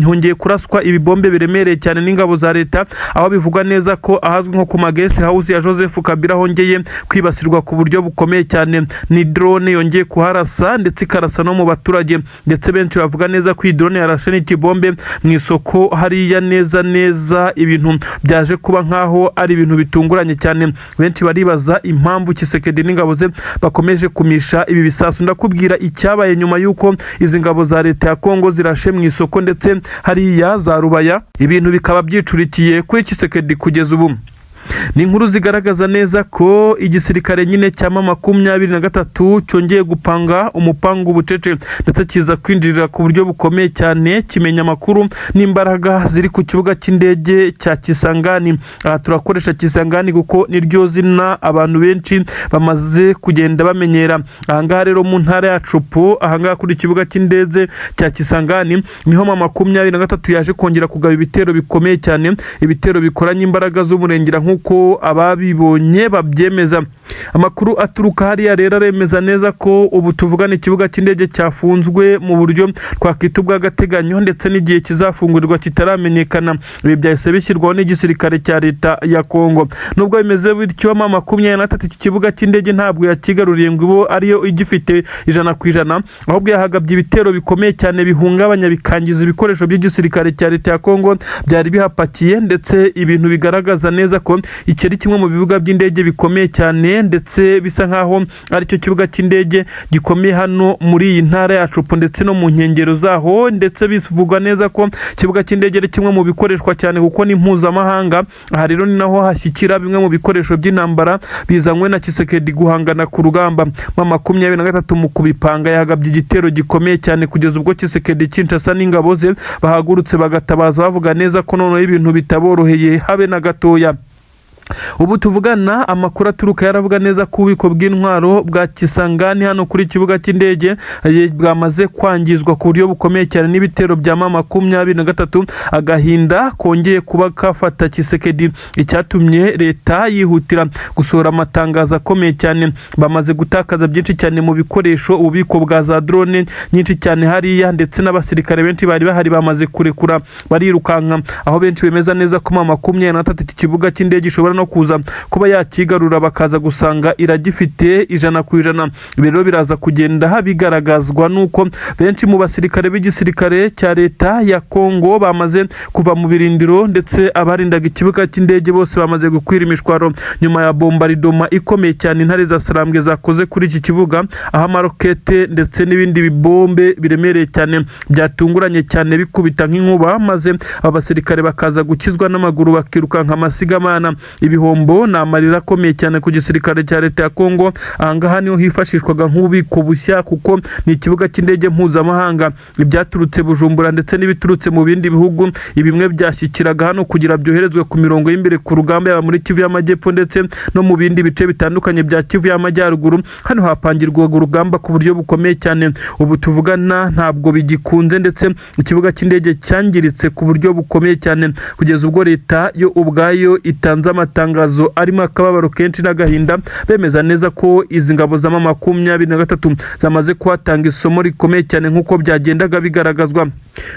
hongeye kuraswa ibibombe biremereye cyane n'ingabo za leta, aho bivugwa neza ko ahazwi nko ku guest house ya Joseph Kabila hongeye kwibasirwa ku buryo bukomeye cyane. Ni drone yongeye kuharasa ndetse ikarasa no mu baturage, ndetse benshi bavuga neza ko drone yarashe n'ikibombe mu isoko hariya neza. Ibintu byaje kuba nkaho ari ibintu bitunguranye cyane. Benshi baribaza impamvu Tshisekedi n'ingabo ze bakomeje kumisha ibi bisasu. Ndakubwira icyabaye nyuma yuko izi ngabo za leta ya Kongo zirashe mu isoko ndetse hariya za Rubaya, ibintu bikaba byicurikiye kuri Tshisekedi kugeza ubu. ni inkuru zigaragaza neza ko igisirikare nyine cya M23 cyongeye gupanga umupangu bucece ndetse kiza kwinjirira ku buryo bukomeye cyane kimenya amakuru n'imbaraga ziri ku kibuga cy'indege cya Kisangani. Aha turakoresha Kisangani kuko niryo zina abantu benshi bamaze kugenda bamenyera. Ahangaha rero mu ntara ya Cupu, ahangaha kuri kibuga cy'indege cya Kisangani niho M23 yaje kongera kugaba ibitero bikomeye cyane, ibitero bikoranye imbaraga z'umurengera nk'uko ababibonye babyemeza. Amakuru aturuka hariya rero aremeza neza ko ubu tuvugana ikibuga cy'indege cyafunzwe mu buryo twakwita ubw'agateganyo ndetse n'igihe kizafungurirwa kitaramenyekana. Ibi byahise bishyirwaho n'igisirikare cya leta ya Kongo. Nubwo bimeze bityo M23 iki kibuga cy'indege ntabwo yakigaruriye ngo ibo ariyo igifite 100%, ahubwo yahagabye ibitero bikomeye cyane bihungabanya bikangiza ibikoresho by'igisirikare cya leta ya Kongo byari bihapakiye, ndetse ibintu bigaragaza neza ko iki ari kimwe mu bibuga by'indege bikomeye cyane ndetse bisa nkaho ari cyo kibuga cy'indege gikomeye hano muri iyi ntara ya Cupu ndetse no mu nkengero zaho, ndetse bivugwa neza ko kibuga cy'indege ari kimwe mu bikoreshwa cyane kuko ni mpuzamahanga. Aha rero ni naho hashyikira bimwe mu bikoresho by'intambara bizanywe na Tshisekedi guhangana ku rugamba. M23 mu kubipanga yagabye igitero gikomeye cyane kugeza ubwo Tshisekedi Kinshasa n'ingabo ze bahagurutse bagatabaza bavuga neza ko noneho ibintu bitaboroheye habe na gatoya. Ubu tuvugana amakuru aturuka yaravuga neza ko ububiko bw'intwaro bwa Kisangani hano kuri kibuga cy'indege bwamaze kwangizwa ku buryo bukomeye cyane n'ibitero bya M23. Agahinda kongeye kuba kafata Tshisekedi, icyatumye leta yihutira gusohora amatangazo akomeye cyane. Bamaze gutakaza byinshi cyane mu bikoresho, ububiko bwa za drone nyinshi cyane hariya, ndetse n'abasirikare benshi bari bahari bamaze kurekura barirukanka, aho benshi bemeza neza ko M23 iki kibuga cy'indege ishobora no kuza kuba yakigarura bakaza gusanga iragifite 100%. Rero biraza kugenda bigaragazwa nuko benshi mu basirikare b'igisirikare cya leta ya Kongo bamaze kuva mu birindiro, ndetse abarindaga ikibuga cy'indege bose bamaze gukwira imishwaro nyuma ya bombardoma ikomeye cyane intare za Sarambwe zakoze kuri iki kibuga, aho amarokete ndetse n'ibindi bibombe biremereye cyane byatunguranye cyane bikubita nk'inkuba, maze abasirikare bakaza gukizwa n'amaguru bakirukanka amasigamana. Ibihombo na amarira akomeye cyane ku gisirikare cya leta ya Kongo. Ahangaha niho hifashishwaga nk'ububiko bushya kuko ni ikibuga cy'indege mpuzamahanga. Ibyaturutse Bujumbura ndetse n'ibiturutse mu bindi bihugu ibimwe byashyikiraga hano kugira byoherezwe ku mirongo y'imbere ku rugamba, yaba muri Kivu y'Amajyepfo ndetse no mu bindi bice bitandukanye bya Kivu y'Amajyaruguru. Hano hapangirwa urugamba ku buryo bukomeye cyane. Ubu tuvugana ntabwo bigikunze, ndetse ikibuga cy'indege cyangiritse ku buryo bukomeye cyane kugeza ubwo leta yo ubwayo itanze amatangazo arimo akababaro kenshi n'agahinda, bemeza neza ko izi ngabo za M23 zamaze kuhatanga isomo rikomeye cyane nk'uko byagendaga bigaragazwa.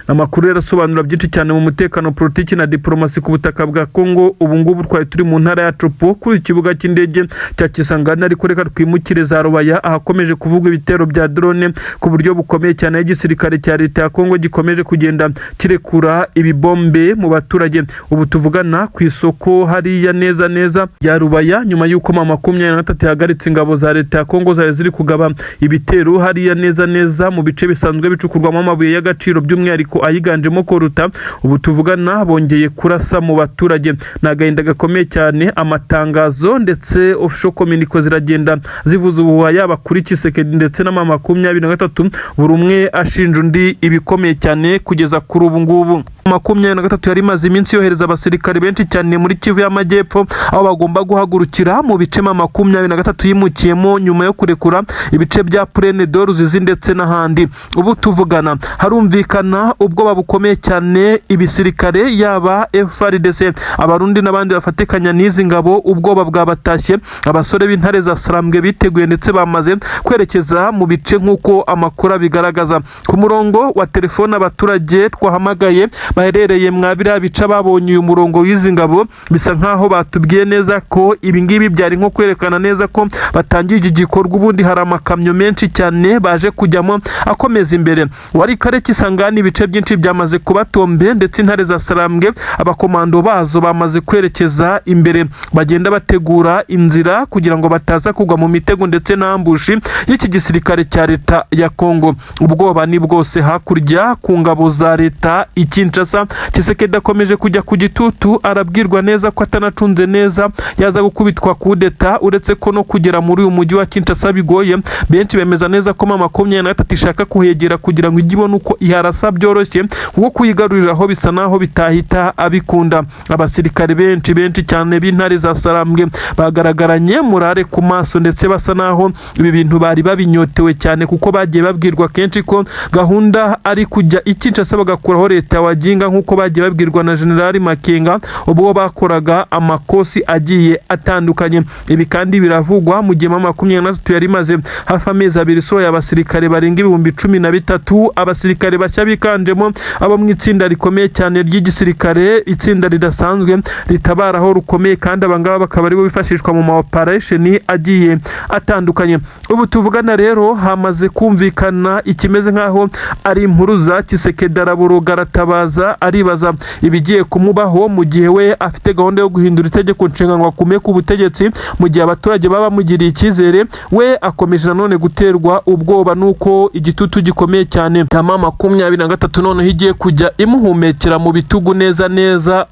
Amakuru yarasobanura byinshi cyane mu mutekano, politiki na diplomasi ku butaka bwa Kongo. Ubu ngubu twari turi mu ntara ya Cupu kuri ikibuga cy'indege cya Kisangani, ariko reka twimukire za Rubaya ahakomeje kuvugwa ibitero bya drone ku buryo bukomeye cyane. Igisirikare cya leta ya Kongo gikomeje kugenda kirekura ibibombe mu baturage. Ubu tuvugana ku isoko hariya neza ya Rubaya, nyuma y'uko M23 yahagaritse ingabo za leta ya Kongo ziri kugaba ibitero hariya neza mu bice bisanzwe bicukurwamo amabuye y'agaciro by'umwihariko ayiganjemo koruta. Ubu tuvugana bongeye kurasa mu baturage. Nagahinda gakomeye cyane. Amatangazo ndetse official communique ziragenda zivuza ubuhuha yaba kuri Tshisekedi ndetse na M23, buri umwe ashinja undi ibikomeye cyane kugeza kuri ubu ngubu. M23 yari imaze iminsi yohereza abasirikare benshi cyane muri Kivu y'Amajyepfo, aho bagomba guhagurukira mu bice M23 yimukiyemo nyuma yo kurekura ibice bya Plaine de Ruzizi ndetse n'ahandi. Ubu tuvugana harumvikana ubwoba bukomeye cyane ibisirikare yaba FARDC, abarundi n'abandi bafatikanya n'izi ngabo. Ubwoba bwabatashye, abasore b'intare za Sarambwe biteguye ndetse bamaze kwerekeza mu bice nk'uko amakuru bigaragaza. Ku murongo wa telefone abaturage twahamagaye baherereye mwabira bica babonye uyu murongo w'izi ngabo, bisa nkaho batubwiye neza ko ibi ngibi byari nko kwerekana neza ko batangiye iki gikorwa. Ubundi hari amakamyo menshi cyane baje kujyamo akomeza imbere. Wari kare Kisangani ibice byinshi byamaze kubatombe, ndetse intare za Sarambwe abakomando bazo bamaze kwerekeza imbere, bagenda bategura inzira kugira ngo bataza kugwa mu mitego ndetse n'ambushi y'iki gisirikare cya leta ya Kongo. Ubwoba ni bwose hakurya ku ngabo za leta Kinshasa. Tshisekedi akomeje kujya ku gitutu, arabwirwa neza ko atanacunze bidagenze neza yaza gukubitwa kudeta, uretse ko no kugera muri uyu mujyi wa Kinshasa bigoye. Benshi bemeza neza ko M23 ishaka kuhegera kugira ngo ijye ibona uko iharasa byoroshye, kuko kuyigaruriraho bisa naho bitahita abikunda. Abasirikare benshi cyane b'intare za Sarambwe bagaragaranye murare ku maso, ndetse basa naho ibi bintu bari babinyotewe cyane, kuko bagiye babwirwa kenshi ko gahunda ari kujya Kinshasa bagakuraho leta waginga, nk'uko bagiye babwirwa na General Makenga ubwo bakoraga amakosi agiye atandukanye. Ibi kandi biravugwa mu gihe M23 yari maze hafi amezi abiri soya abasirikare barenga 13,000, abasirikare bashya bikanjemo abo mu itsinda rikomeye cyane ry'igisirikare, itsinda ridasanzwe ritabaraho rukomeye, kandi abangaba bakaba aribo bifashishwa mu ma operation agiye atandukanye. Ubu tuvugana rero hamaze kumvikana ikimeze nkaho ari impuruza. Tshisekedi araburuga aratabaza, aribaza ibigiye kumubaho mu gihe we afite gahunda yo guhindura itegeko nshinga ngo akume ku butegetsi, mu gihe abaturage baba bamugiriye icyizere. We akomeje nanone guterwa ubwoba nuko igitutu gikomeye cyane M23 noneho igiye kujya imuhumekera mu bitugu neza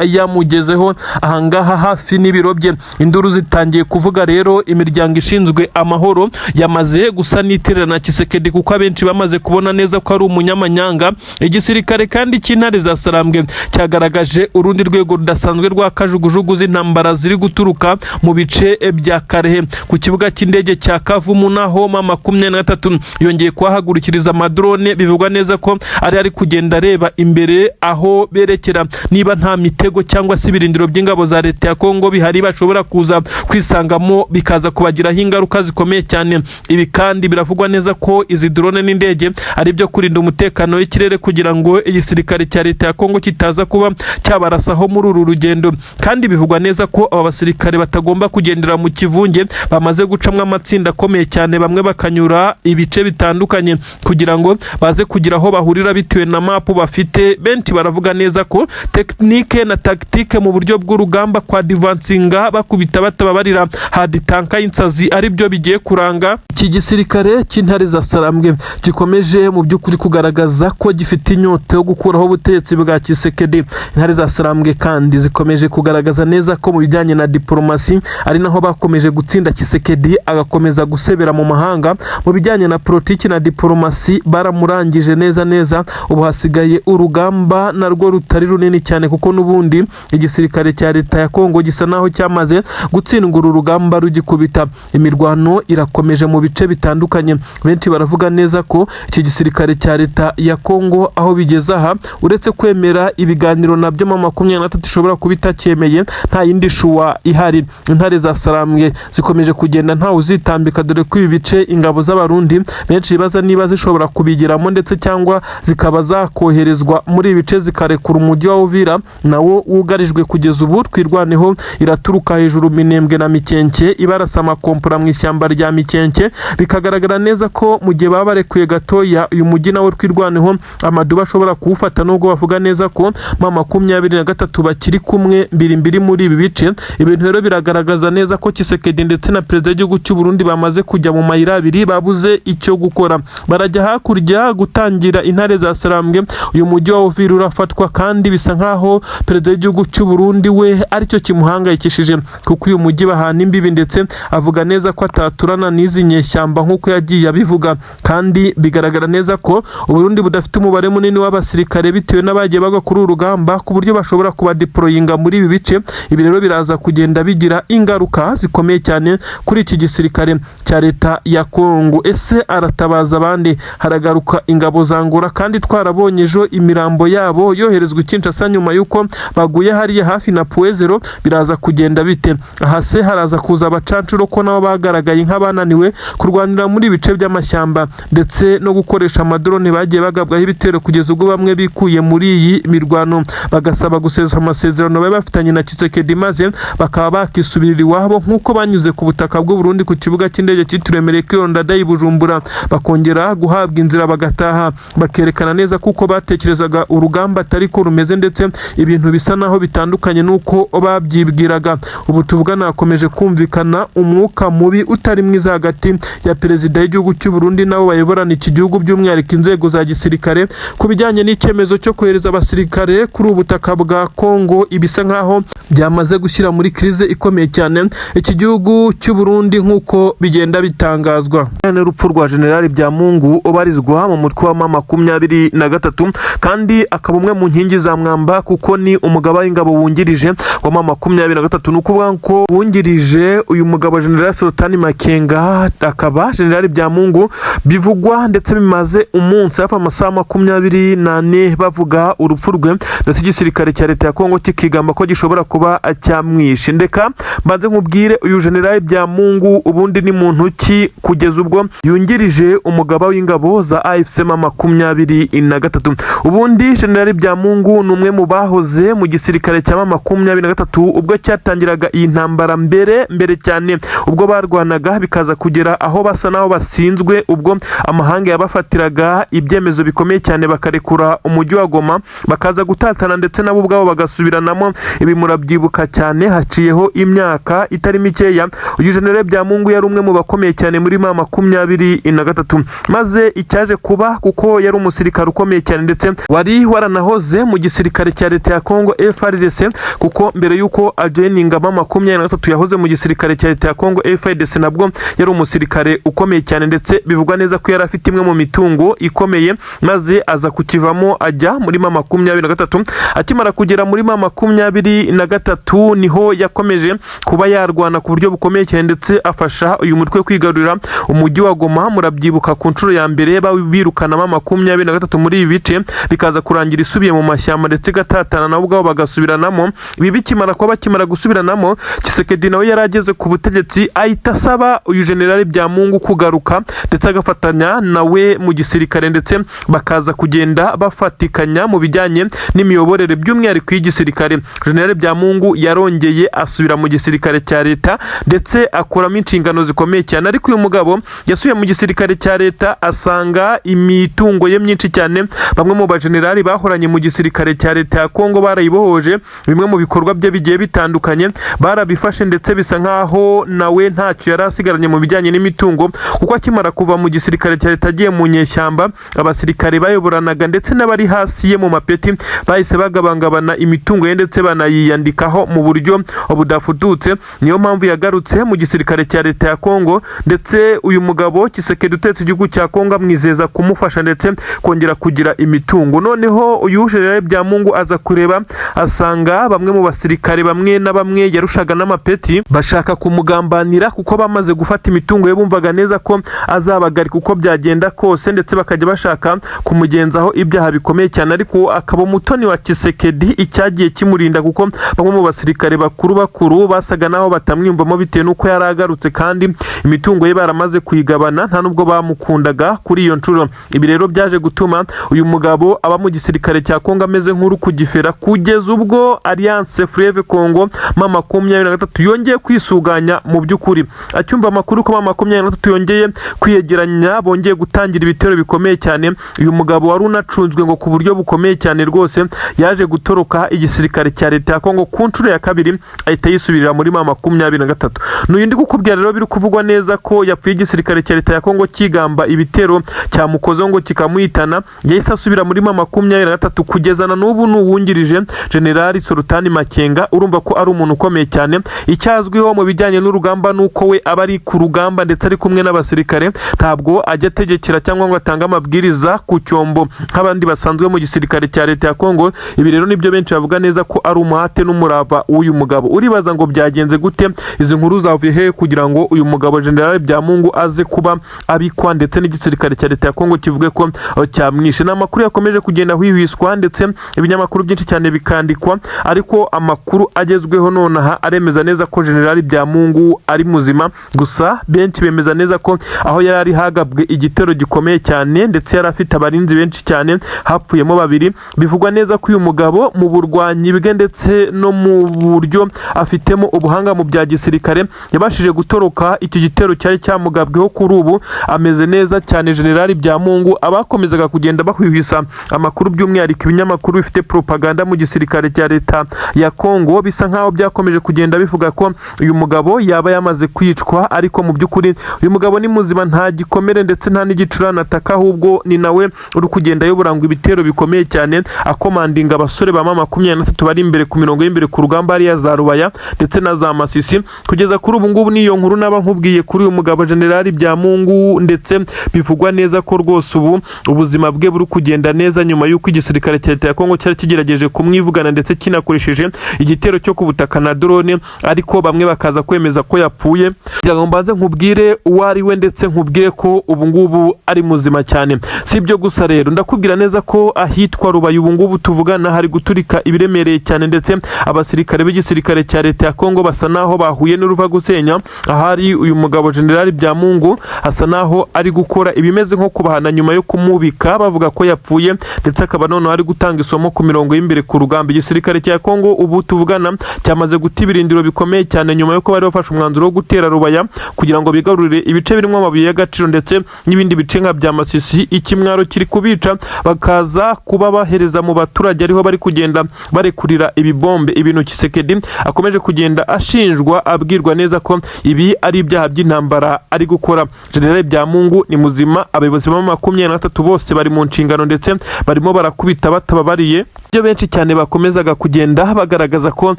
yamugezeho ahangaha hafi n'ibiro bye. Induru zitangiye kuvuga rero, imiryango ishinzwe amahoro yamaze gusa n'iterana Tshisekedi, kuko abenshi bamaze kubona neza ko ari umunyamanyanga. Igisirikare kandi cy'intare za Sarambwe cyagaragaje urundi rwego rudasanzwe rwa kajugujugu z'intambara ziri guturuka mu bice bya Karehe. Ku kibuga cy'indege cya Kavumu naho M23 yongeye kuhagurukiriza amadrone, bivugwa neza ko ari kugenda areba imbere aho berekera niba nta mitego cyangwa se ibirindiro by'ingabo za leta ya Kongo bihari bashobora kuza kwisangamo bikaza kubagiraho ingaruka zikomeye cyane. Ibi kandi biravugwa neza ko izi drone n'indege ari byo kurinda umutekano w'ikirere kugira ngo igisirikare cya leta ya Kongo kitaza kuba cyabarasaho muri uru rugendo. Kandi bivugwa neza ko aba basirikare batagomba kugendera mu kivunge, bamaze gucamwa amatsinda akomeye cyane, bamwe bakanyura ibice bitandukanye kugira ngo baze kugira aho bahurira bitewe na mapu bafite. Benshi baravuga neza ko tekinike na tactique mu buryo bw'urugamba kwa divansinga bakubita batababarira hadi tanka y'insazi ari byo bigiye kuranga iki gisirikare cy'intare za Sarambwe. Gikomeje mu by'ukuri kugaragaza ko gifite inyota yo gukuraho ubutegetsi bwa Tshisekedi. Intare za Sarambwe kandi zikomeje kugaragaza neza ko mu bijyanye na diplomasi ari naho bakomeje gutsinda Tshisekedi, agakomeza gusebera mu mahanga. Mu bijyanye na politiki na diplomasi baramurangije neza. Ubu hasigaye urugamba narwo rutari runini cyane, kuko n'ubundi igisirikare cya leta ya Kongo gisa naho cyamaze gutsindwa uru rugamba rugikubita. Imirwano irakomeje mu bice bitandukanye. Benshi baravuga neza ko iki gisirikare cya leta ya Kongo aho bigeze aha, uretse kwemera ibiganiro nabyo M23 ishobora kuba itacyemeye, nta yindi shuwa ihari. Intare za Sarambwe zikomeje kugenda ntawe uzitambika, dore ko ibi bice ingabo z'abarundi benshi bibaza niba zishobora kubigiramo, ndetse cyangwa zikaba zakoherezwa muri ibi bice zikarekura umujyi wa Uvira nawo wugarijwe kugeza ubu. Twirwaneho iraturuka hejuru Minembwe na Mikenke ibarasa amakompora mu ishyamba rya Mikenke. Bikagaragara neza ko mu gihe baba barekuye gatoya uyu mujyi nawe Twirwaneho amaduba ashobora kuwufata, nubwo bavuga neza ko M23 bakiri kumwe mbiri muri ibi bice. Ibintu rero biragaragaza neza ko Tshisekedi ndetse na perezida w'igihugu cy'u Burundi bamaze kujya mu mayira abiri, babuze icyo gukora. Barajya hakurya gutangira intare za Sarambwe, uyu mujyi wa Uvira urafatwa, kandi bisa nkaho perezida w'igihugu cy'u Burundi we aricyo kimuhangayikishije, kuko uyu mujyi bahana imbibi, ndetse avuga neza ko ataturana n'izi nyeshyamba nk'uko yagiye abivuga. Kandi bigaragara neza ko Uburundi budafite umubare munini w'abasirikare bitewe n'abagiye bagwa kuri uru rugamba, ku buryo bashobora kuba deployinga muri ibi bice. Ibi rero biraza kugenda bigira ingaruka zikomeye cyane kuri iki gisirikare cya leta ya Kongo. Ese aratabaza abandi? Haragaruka ingabo za Angola, kandi twarabonye ejo imirambo yabo yoherezwa Kinshasa nyuma yuko baguye hariya hafi na Puezero. Biraza kugenda bite? Aha se haraza kuza abacancuro ko nabo bagaragaye nk'abananiwe kurwanira muri ibice by'amashyamba, ndetse no gukoresha amadrone bagiye bagabwaho ibitero kugeza ubwo bamwe bikuye muri iyi mirwano, bagasaba gusesa amasezerano bari bafitanye na Tshisekedi, maze bakaba bakisubirira iwabo nk'uko banyuze ku butaka bw'u Burundi ku kibuga cy'indege cyitiriwe Melchior Ndadaye Bujumbura, bakongera guhabwa inzira bagataha, bakerekana neza kuko batekerezaga urugamba atari ko rumeze, ndetse ibintu bisa naho bitandukanye nuko babyibwiraga. Ubu tuvugana hakomeje kumvikana umwuka mubi utari mwiza hagati ya perezida w'igihugu cy'u Burundi nabo bayoborana iki gihugu, by'umwihariko inzego za gisirikare, ku bijyanye n'icyemezo cyo kohereza abasirikare kuri ubutaka bwa Kongo. Ibisa nkaho byamaze bimaze gushyira muri krize ikomeye cyane iki gihugu cy'u Burundi nk'uko bigenda bitangazwa. N'urupfu rwa General Byamungu ubarizwa mu mutwe wa M23 kandi akaba umwe mu nkingi za mwamba kuko ni umugaba w'ingabo wungirije wa M23. Nukuvuga ko wungirije uyu mugabo General Sultani Makenga akaba General Byamungu bivugwa ndetse bimaze umunsi hafi amasaha 24 bavuga urupfu rwe ndetse igisirikare cya leta ya Kongo kikigamba ko gishobora kuba cyamwishe. Ndeka mbanze nkubwire uyu General Byamungu ubundi ni muntu ki kugeza ubwo yungirije umugaba w'ingabo za AFC M23. Ubundi General Byamungu ni umwe mu bahoze mu gisirikare cya M23 ubwo cyatangiraga iyi ntambara mbere cyane ubwo barwanaga bikaza kugera aho basa naho basinzwe ubwo amahanga yabafatiraga ibyemezo bikomeye cyane bakarekura umujyi wa Goma bakaza gutatana ndetse nabo ubwabo bagasubiranamo. Ibi murabyibuka cyane haciyeho imyaka itari mikeya. Uyu General Byamungu yari umwe mu bakomeye cyane muri M23 maze icyaje kuba kuko yari umusirikare ukomeye cyane ndetse wari waranahoze mu gisirikare cya leta ya Kongo FARDC kuko mbere yuko ajoininga M23 yahoze mu gisirikare cya leta ya Kongo FARDC nabwo yari umusirikare ukomeye cyane ndetse bivugwa neza ko yari afite imwe mu mitungo ikomeye maze aza kukivamo ajya muri M23. Akimara kugera muri M23 niho yakomeje kuba yarwana ku buryo bukomeye cyane ndetse afasha uyu mutwe kwigarurira umujyi wa Goma. Murabyibuka ku nshuro ya mbere birukana M23 muri ibi bice bikaza kurangira isubiye mu mashyamba ndetse gatatana nabo ubwabo bagasubiranamo. Ibi bikimara kuba bakimara gusubiranamo Tshisekedi nawe yarageze ku butegetsi ahita asaba uyu General Byamungu kugaruka ndetse agafatanya nawe mu gisirikare ndetse bakaza kugenda bafatikanya mu bijyanye n'imiyoborere by'umwihariko y'igisirikare. General Byamungu yarongeye asubira mu gisirikare cya leta ndetse akoramo inshingano zikomeye cyane, ariko uyu mugabo yasubiye mu gisirikare cya leta asanga imitungo ye myinshi cyane bamwe mu bajenerali bahoranye mu gisirikare cya leta ya Kongo barayibohoje. Bimwe mu bikorwa bye bigiye bitandukanye barabifashe ndetse bisa nkaho nawe ntacyo yari asigaranye mu bijyanye n'imitungo kuko akimara kuva mu gisirikare cya leta agiye mu nyeshyamba abasirikare bayoboranaga ndetse n'abari hasi ye mu mapeti bahise bagabangabana imitungo ye ndetse banayiyandikaho mu buryo budafututse. Niyo mpamvu yagarutse mu gisirikare cya leta ya Kongo ndetse uyu mugabo Tshisekedi utetse igihugu cya Kongo amwizeza kumufasha ndetse kongera kugira imitungo. Noneho uyu General Byamungu aza kureba asanga bamwe mu basirikare bamwe na bamwe yarushaga n'amapeti bashaka kumugambanira kuko bamaze gufata imitungo ye bumvaga neza ko azabagarika uko byagenda kose ndetse bakajya bashaka kumugenzaho ibyaha bikomeye cyane, ariko akaba umutoni wa Tshisekedi icyagiye kimurinda kuko bamwe mu basirikare bakuru basaga naho batamwimvamo bitewe nuko yaragarutse kandi imitungo ye baramaze kuyigabana nta nubwo bamukundaga kuri iyo nshuro. Ibi rero byaje gutuma uyu mugabo aba mu gisirikare cya Kongo ameze nk'uru kugifera kugeza ubwo Alliance Fleuve Congo M23 yongeye kwisuganya mu by'ukuri. Acyumva amakuru ko M23 yongeye kwiyegeranya bongeye gutangira ibitero bikomeye cyane. Uyu mugabo wari unacunzwe ngo ku buryo bukomeye cyane rwose yaje gutoroka igisirikare cya leta ya Kongo ku nshuro ya kabiri ahita yisubirira muri M23. N'uyindi kukubwira rero biri kuvugwa neza ko yapfuye igisirikare cya leta ya Kongo kigamba ibitero cyamukoze ngo kikamuhitana yahise asubira muri M23 kugezana n'ubu n'uwungirije General Sultani Makenga. Urumva ko ari umuntu ukomeye cyane. Icyazwiho mu bijyanye n'urugamba nuko we aba ari ku rugamba ndetse ari kumwe n'abasirikare, ntabwo ajya ategekera cyangwa ngo atange amabwiriza ku cyombo nk'abandi basanzwe mu gisirikare cya leta ya Kongo. Ibi rero nibyo benshi bavuga neza ko ari umuhate n'umurava w'uyu mugabo. Uribaza ngo byagenze gute, izi nkuru zavuye he kugira ngo uyu mugabo General Byamungu aze kuba abikwa ndetse n'igisirikare cya leta ya Kongo kivuge ko cyamwishe? N'amakuru yakomeje kugenda hwihwiswa ndetse ibinyamakuru byinshi cyane bikandikwa, ariko amakuru agezweho nonaha aremeza neza ko General Byamungu ari muzima. Gusa benshi bemeza neza ko aho yari hagabwe igitero gikomeye cyane ndetse yari afite abarinzi benshi cyane hapfuyemo 2. Bivugwa neza ko uyu mugabo mu burwanyi bwe ndetse no mu buryo afitemo ubuhanga mu bya gisirikare yabashije gutoroka iki gitero cyari cyamugabweho. Kuri ubu ameze neza cyane General Byamungu. Abakomezaga kugenda bahwihwisa amakuru by'umwihariko ibinyamakuru bifite propaganda mu gisirikare cya leta ya Kongo bisa nkaho byakomeje kugenda bivuga ko uyu mugabo yaba yamaze kwicwa, ariko mu by'ukuri uyu mugabo ni muzima, nta gikomere ndetse nta n'igicurane ataka, ahubwo ni nawe uri kugenda yoborangwa ibitero bikomeye cyane akomandinga abasore ba M23 bari imbere ku mirongo y'imbere ku rugamba rugamba hariya za Rubaya ndetse na za Masisi. Kugeza kuri ubu ngubu niyo nkuru naba nkubwiye kuri uyu mugabo General Byamungu, ndetse bivugwa neza ko rwose ubu ubuzima bwe buri kugenda neza nyuma y'uko igisirikare cya leta ya Kongo cyari kigerageje kumwivugana ndetse kinakoresheje igitero cyo ku butaka na drone, ariko bamwe bakaza kwemeza ko yapfuye. Kugira ngo mbanze nkubwire uwo ari we ndetse nkubwire ko ubu ngubu ari muzima cyane. Si ibyo gusa rero, ndakubwira neza ko ahitwa Rubaya ubu ngubu tuvugana hari guturika ibiremereye cyane, ndetse abasirikare b'igisirikare cya leta ya Kongo basa naho bahuye n'uruva gusenya. Ahari uyu mugabo General Byamungu asa naho ari gukora ibimeze nko kubahana nyuma yo kumubika bavuga ko yapfuye, ndetse akaba none ari gutanga isomo ku mirongo y'imbere ku rugamba. Igisirikare cya Kongo ubu tuvugana cyamaze guta ibirindiro bikomeye cyane nyuma yuko bari bafashe umwanzuro wo gutera Rubaya kugira ngo bigarurire ibice birimo amabuye y'agaciro ndetse n'ibindi bice nka bya Masisi. Ikimwaro kiri kubica, bakaza kuba bahereza mu baturage ariho bari kugenda barekurira ibibombe, ibintu Tshisekedi akomeje kugenda ashinjwa abwirwa neza ko ibi ari ibyaha by'intambara ari gukora. General Byamungu ni muzima, abayobozi ba 23 bose bari mu nshingano ndetse barimo barakubita batababariye. Ibyo benshi cyane bakomezaga kugenda bagaragaza ko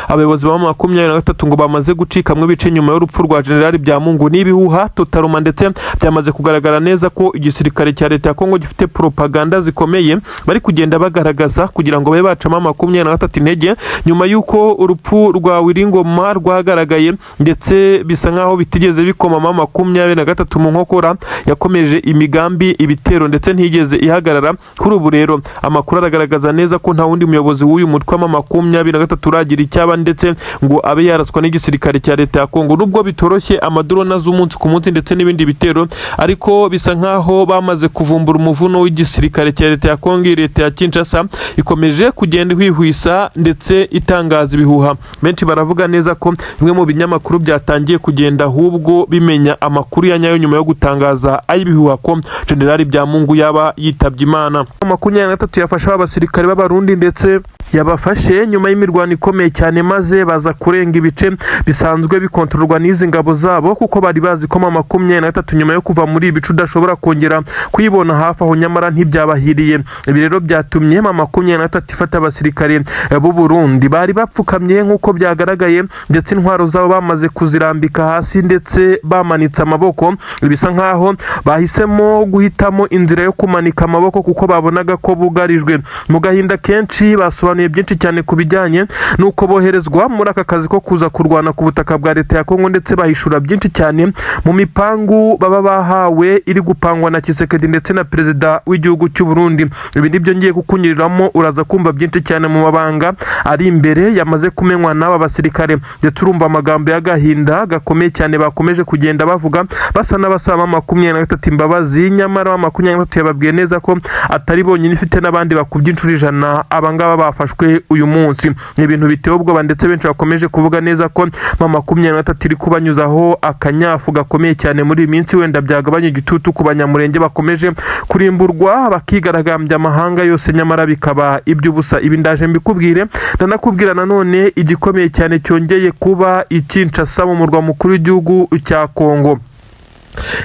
abayobozi ba 23 ngo bamaze gucika mu bice nyuma y'urupfu rwa General Byamungu n'ibihuha totaruma, ndetse byamaze kugaragara neza ko igisirikare cya leta ya Kongo gifite propaganda zikomeye bari kugenda bagaragaza kugira ngo babe bacamo 23 intege nyuma y'uko urupfu rwa Wiringoma rwagaragaye, ndetse bisa nkaho bitigeze bikoma 23 mu nkokora. Yakomeje imigambi, ibitero ndetse ntigeze ihagarara. Kuri ubu rero amakuru aragaragaza neza ko nta wundi muyobozi w'uyu mutwe wa 23 uragira icyaba ndetse ngo abe yaraswa n'igisirikare cya leta ya Kongo. Nubwo bitoroshye amadrone z'umunsi ku munsi ndetse n'ibindi bitero, ariko bisa nkaho bamaze kuvumbura umuvuno w'igisirikare cya leta ya Kongo. Leta ya Kinshasa ikomeje kugenda ihwihwisa ndetse itangaza ibihuha. Benshi baravuga neza ko bimwe mu binyamakuru byatangiye kugenda ahubwo bimenya amakuru ya nyayo nyuma yo gutangaza ay'ibihuha ko General Byamungu yaba yitabye Imana. 23 yafasha abasirikare b'abarundi ndetse yabafashe nyuma y'imirwano ikomeye cyane, maze baza kurenga ibice bisanzwe bikontororwa n'izi ngabo zabo, kuko bari bazi ko 23 nyuma yo kuva muri ibice udashobora kongera kuyibona hafi aho, nyamara ntibyabahiriye. Ibi rero byatumye 23 ifata abasirikare b'u Burundi bari bapfukamye nk'uko byagaragaye, ndetse intwaro zabo bamaze kuzirambika hasi ndetse bamanitse amaboko. Bisa nkaho bahisemo guhitamo inzira yo kumanika amaboko kuko babonaga ko bugarijwe. Mu gahinda kenshi basobanuye byinshi cyane ku bijyanye nuko boherezwa muri aka kazi ko kuza kurwana ku butaka bwa leta ya Kongo, ndetse bahishura byinshi cyane mu mipangu baba bahawe iri gupangwa na Tshisekedi ndetse na perezida w'igihugu cy'u Burundi. Ibi nibyo ngiye kukunyuriramo, uraza kumva byinshi cyane mu mabanga ari imbere yamaze kumenywa n'aba basirikare, ndetse urumva amagambo y'agahinda gakomeye cyane bakomeje kugenda bavuga basa n'abasaba 23 imbabazi. Nyamara 23 yababwiye neza ko atari bonyine, ifite n'abandi bakubye inshuro 100 abangaba bafashwe uyu munsi. Ni ibintu biteye ubwoba, ndetse benshi bakomeje kuvuga neza ko 23 iri kubanyuzaho akanyafu gakomeye cyane muri iyi minsi, wenda byagabanya igitutu ku banyamurenge bakomeje kurimburwa bakigaragambya amahanga yose, nyamara bikaba iby'ubusa. Ibi ndaje mbikubwire, ndanakubwira nanone igikomeye cyane cyongeye kuba i Kinshasa mu murwa mukuru w'igihugu cya Kongo.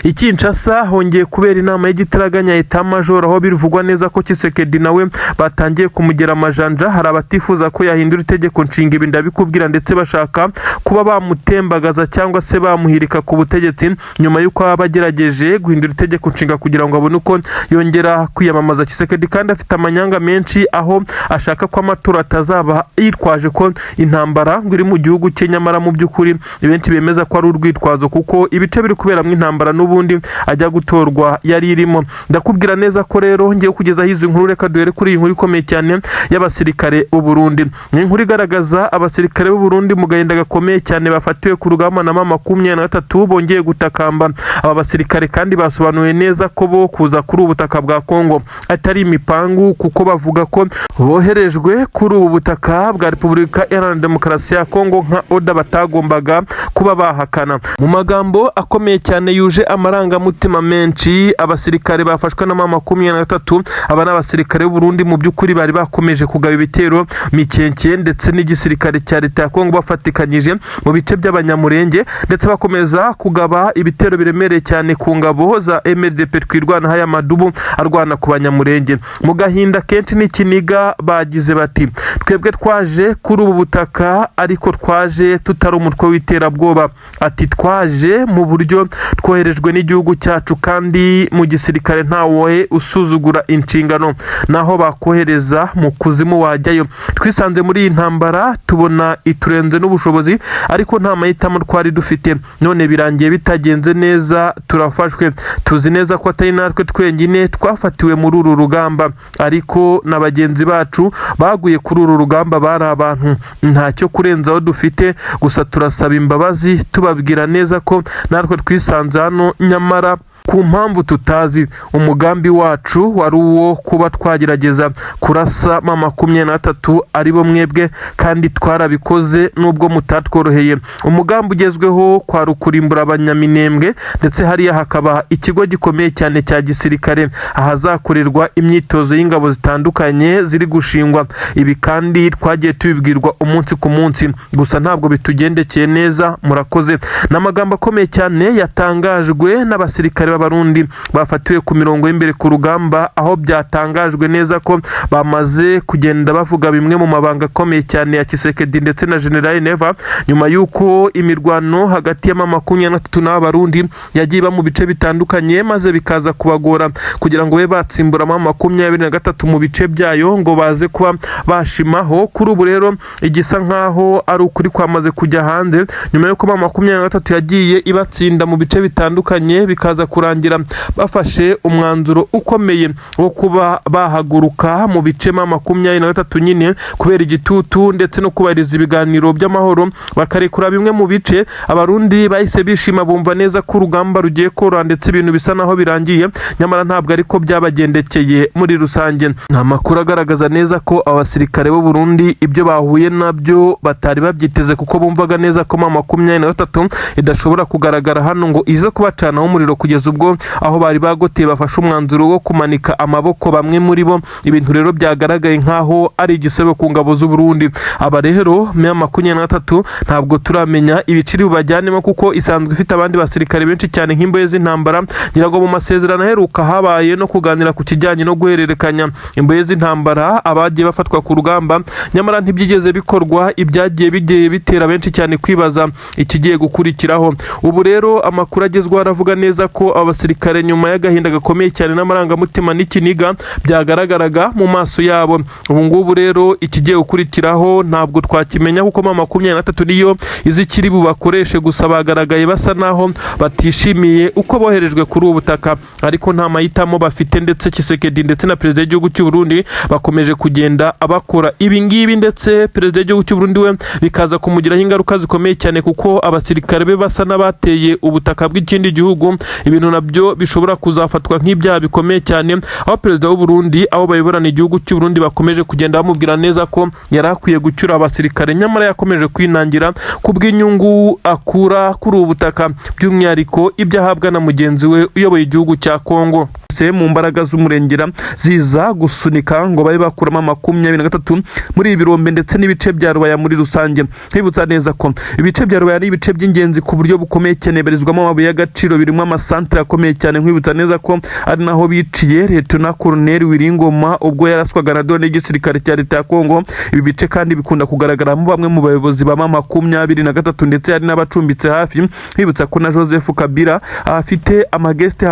I Kinshasa hongeye kubera inama y'igitaraganya etat-major, aho bivugwa neza ko Tshisekedi nawe batangiye kumugera amajanja. Hari abatifuza ko yahindura itegeko nshinga, ibi ndabikubwira, ndetse bashaka kuba bamutembagaza cyangwa se bamuhirika ku butegetsi nyuma y'uko abagerageje guhindura itegeko nshinga kugira ngo abone uko yongera kwiyamamaza. Tshisekedi kandi afite amanyanga menshi, aho ashaka ko amatora atazaba yitwaje ko intambara ngo iri mu gihugu cye, nyamara mu by'ukuri benshi bemeza ko ari urwitwazo kuko ibice biri kuberamo intambara n'ubundi ajya gutorwa yari irimo. Ndakubwira neza ko rero ngiye kugezaho izi nkuru. Reka duhere kuri iyi nkuru ikomeye cyane y'abasirikare b'u Burundi. Ni inkuru igaragaza abasirikare b'u Burundi mu gahinda gakomeye cyane bafatiwe ku rugamba na 23 bongeye gutakamba. Aba basirikare kandi basobanuye neza ko bo kuza kuri ubutaka bwa Kongo atari imipangu, kuko bavuga ko boherejwe kuri ubu butaka bwa Repubulika Iharanira Demokarasi ya Kongo nka oda batagombaga kuba bahakana. Mu magambo akomeye cyane byuje amarangamutima menshi. Abasirikare bafashwe na M23, aba n'abasirikare b'u Burundi mu by'ukuri bari bakomeje kugaba ibitero mikenke ndetse n'igisirikare cya leta ya Kongo bafatikanyije mu bice by'abanyamurenge, ndetse bakomeza kugaba ibitero biremereye cyane ku ngabo za MLDP twirwana haya madubu arwana ku banyamurenge. Mu gahinda kenshi n'ikiniga bagize bati twebwe twaje kuri ubu butaka ariko twaje tutari umutwe w'iterabwoba. Ati twaje mu buryo twoherejwe n'igihugu cyacu kandi mu gisirikare ntawe usuzugura inshingano, naho bakohereza mu kuzimu wajyayo. Twisanze muri iyi ntambara tubona iturenze n'ubushobozi ariko nta mahitamo twari dufite, none birangiye bitagenze neza, turafashwe. Tuzi neza ko atari natwe twenyine twafatiwe muri uru rugamba, ariko na bagenzi bacu baguye kuri uru rugamba bari abantu. Ntacyo kurenzaho dufite, gusa turasaba imbabazi tubabwira neza ko natwe twisanze hano nyamara ku mpamvu tutazi. Umugambi wacu wari uwo kuba twagerageza kurasa M23 aribo mwebwe, kandi twarabikoze nubwo mutatworoheye. Umugambi ugezweho kwa rukurimbura abanyaminembwe, ndetse hariya hakaba ikigo gikomeye cyane cya gisirikare ahazakorerwa imyitozo y'ingabo zitandukanye ziri gushingwa. Ibi kandi twagiye tubibwirwa umunsi ku munsi, gusa ntabwo bitugendekeye neza. Murakoze. N'amagambo akomeye cyane yatangajwe n'abasirikare b'Abarundi bafatiwe ku mirongo y'imbere ku rugamba, aho byatangajwe neza ko bamaze kugenda bavuga bimwe mu mabanga akomeye cyane ya Tshisekedi ndetse na General Neva, nyuma y'uko imirwano hagati ya M23 n'Abarundi yagiye iba mu bice bitandukanye, maze bikaza kubagora kugira ngo be batsimbura M23 mu bice byayo ngo baze kuba bashimaho. Kuri ubu rero igisa nkaho ari ukuri kwamaze kujya hanze, nyuma y'uko M23 yagiye ibatsinda mu bice bitandukanye, bikaza kurangira bafashe umwanzuro ukomeye wo kuba bahaguruka mu bice M23 nyine kubera igitutu ndetse no kubariza ibiganiro by'amahoro, bakarekura bimwe mu bice. Abarundi bahise bishima, bumva neza ko urugamba rugiye koroha ndetse ibintu bisa naho birangiye, nyamara ntabwo ariko byabagendekeye muri rusange. Nta makuru agaragaza neza ko abasirikare b'u Burundi ibyo bahuye nabyo batari babyiteze, kuko bumvaga neza ko M23 idashobora kugaragara hano ngo ize kubacanaho umuriro kugeza ubwo aho bari bagoteye bafashe umwanzuro wo kumanika amaboko bamwe muri bo. Ibintu rero byagaragaye nkaho ari igisebo ku ngabo z'u Burundi. Aba rero M23 ntabwo turamenya ibiciri bubajyanemo, kuko isanzwe ifite abandi basirikare benshi cyane nk'imboye z'intambara. Ngira ngo mu masezerano aheruka habaye no kuganira ku kijyanye no guhererekanya imboye z'intambara abagiye bafatwa ku rugamba, nyamara ntibyigeze bikorwa. Ibyagiye bigiye bitera benshi cyane kwibaza ikigiye gukurikiraho. Ubu rero amakuru agezweho aravuga neza ko abasirikare nyuma y'agahinda gakomeye cyane n'amarangamutima n'ikiniga byagaragaraga mu maso yabo. Ubu ngubu rero ikigiye gukurikiraho ntabwo twakimenya, kuko M23 niyo izikiri bubakoreshe, gusa bagaragaye basa naho batishimiye uko boherejwe kuri ubu butaka, ariko nta mahitamo bafite. Ndetse Tshisekedi ndetse na perezida w'igihugu cy'u Burundi bakomeje kugenda abakora ibi ngibi, ndetse perezida w'igihugu cy'u Burundi we bikaza kumugiraho ingaruka zikomeye cyane, kuko abasirikare be basa n'abateye ubutaka bw'ikindi gihugu. Ibintu nabyo bishobora kuzafatwa nk'ibyaha bikomeye cyane, aho perezida w'u Burundi abo bayoborana igihugu cy'u Burundi bakomeje kugenda bamubwira neza ko yari akwiye gucyura abasirikare, nyamara yakomeje kwinangira ku bw'inyungu akura kuri ubu butaka, by'umwihariko ibyo ahabwa na mugenzi we uyoboye igihugu cya Kongo. Mu mbaraga z'umurengera ziza gusunika ngo babe bakuramo M23 muri ibi birombe ndetse n'ibice bya Rubaya muri rusange. Nkibutsa neza ko ibice bya Rubaya ari ibice by'ingenzi ku buryo bukomeye cyane, berizwamo amabuye y'agaciro, birimo amasantere akomeye cyane. Nkibutsa neza ko ari naho biciye Lieutenant Colonel Wiringoma ubwo yaraswaga na drone y'igisirikare cya leta ya Kongo. Ibi bice kandi bikunda kugaragaramo bamwe mu bayobozi ba M23 ndetse hari n'abacumbitse hafi. Nkibutsa ko na Joseph Kabila afite amageste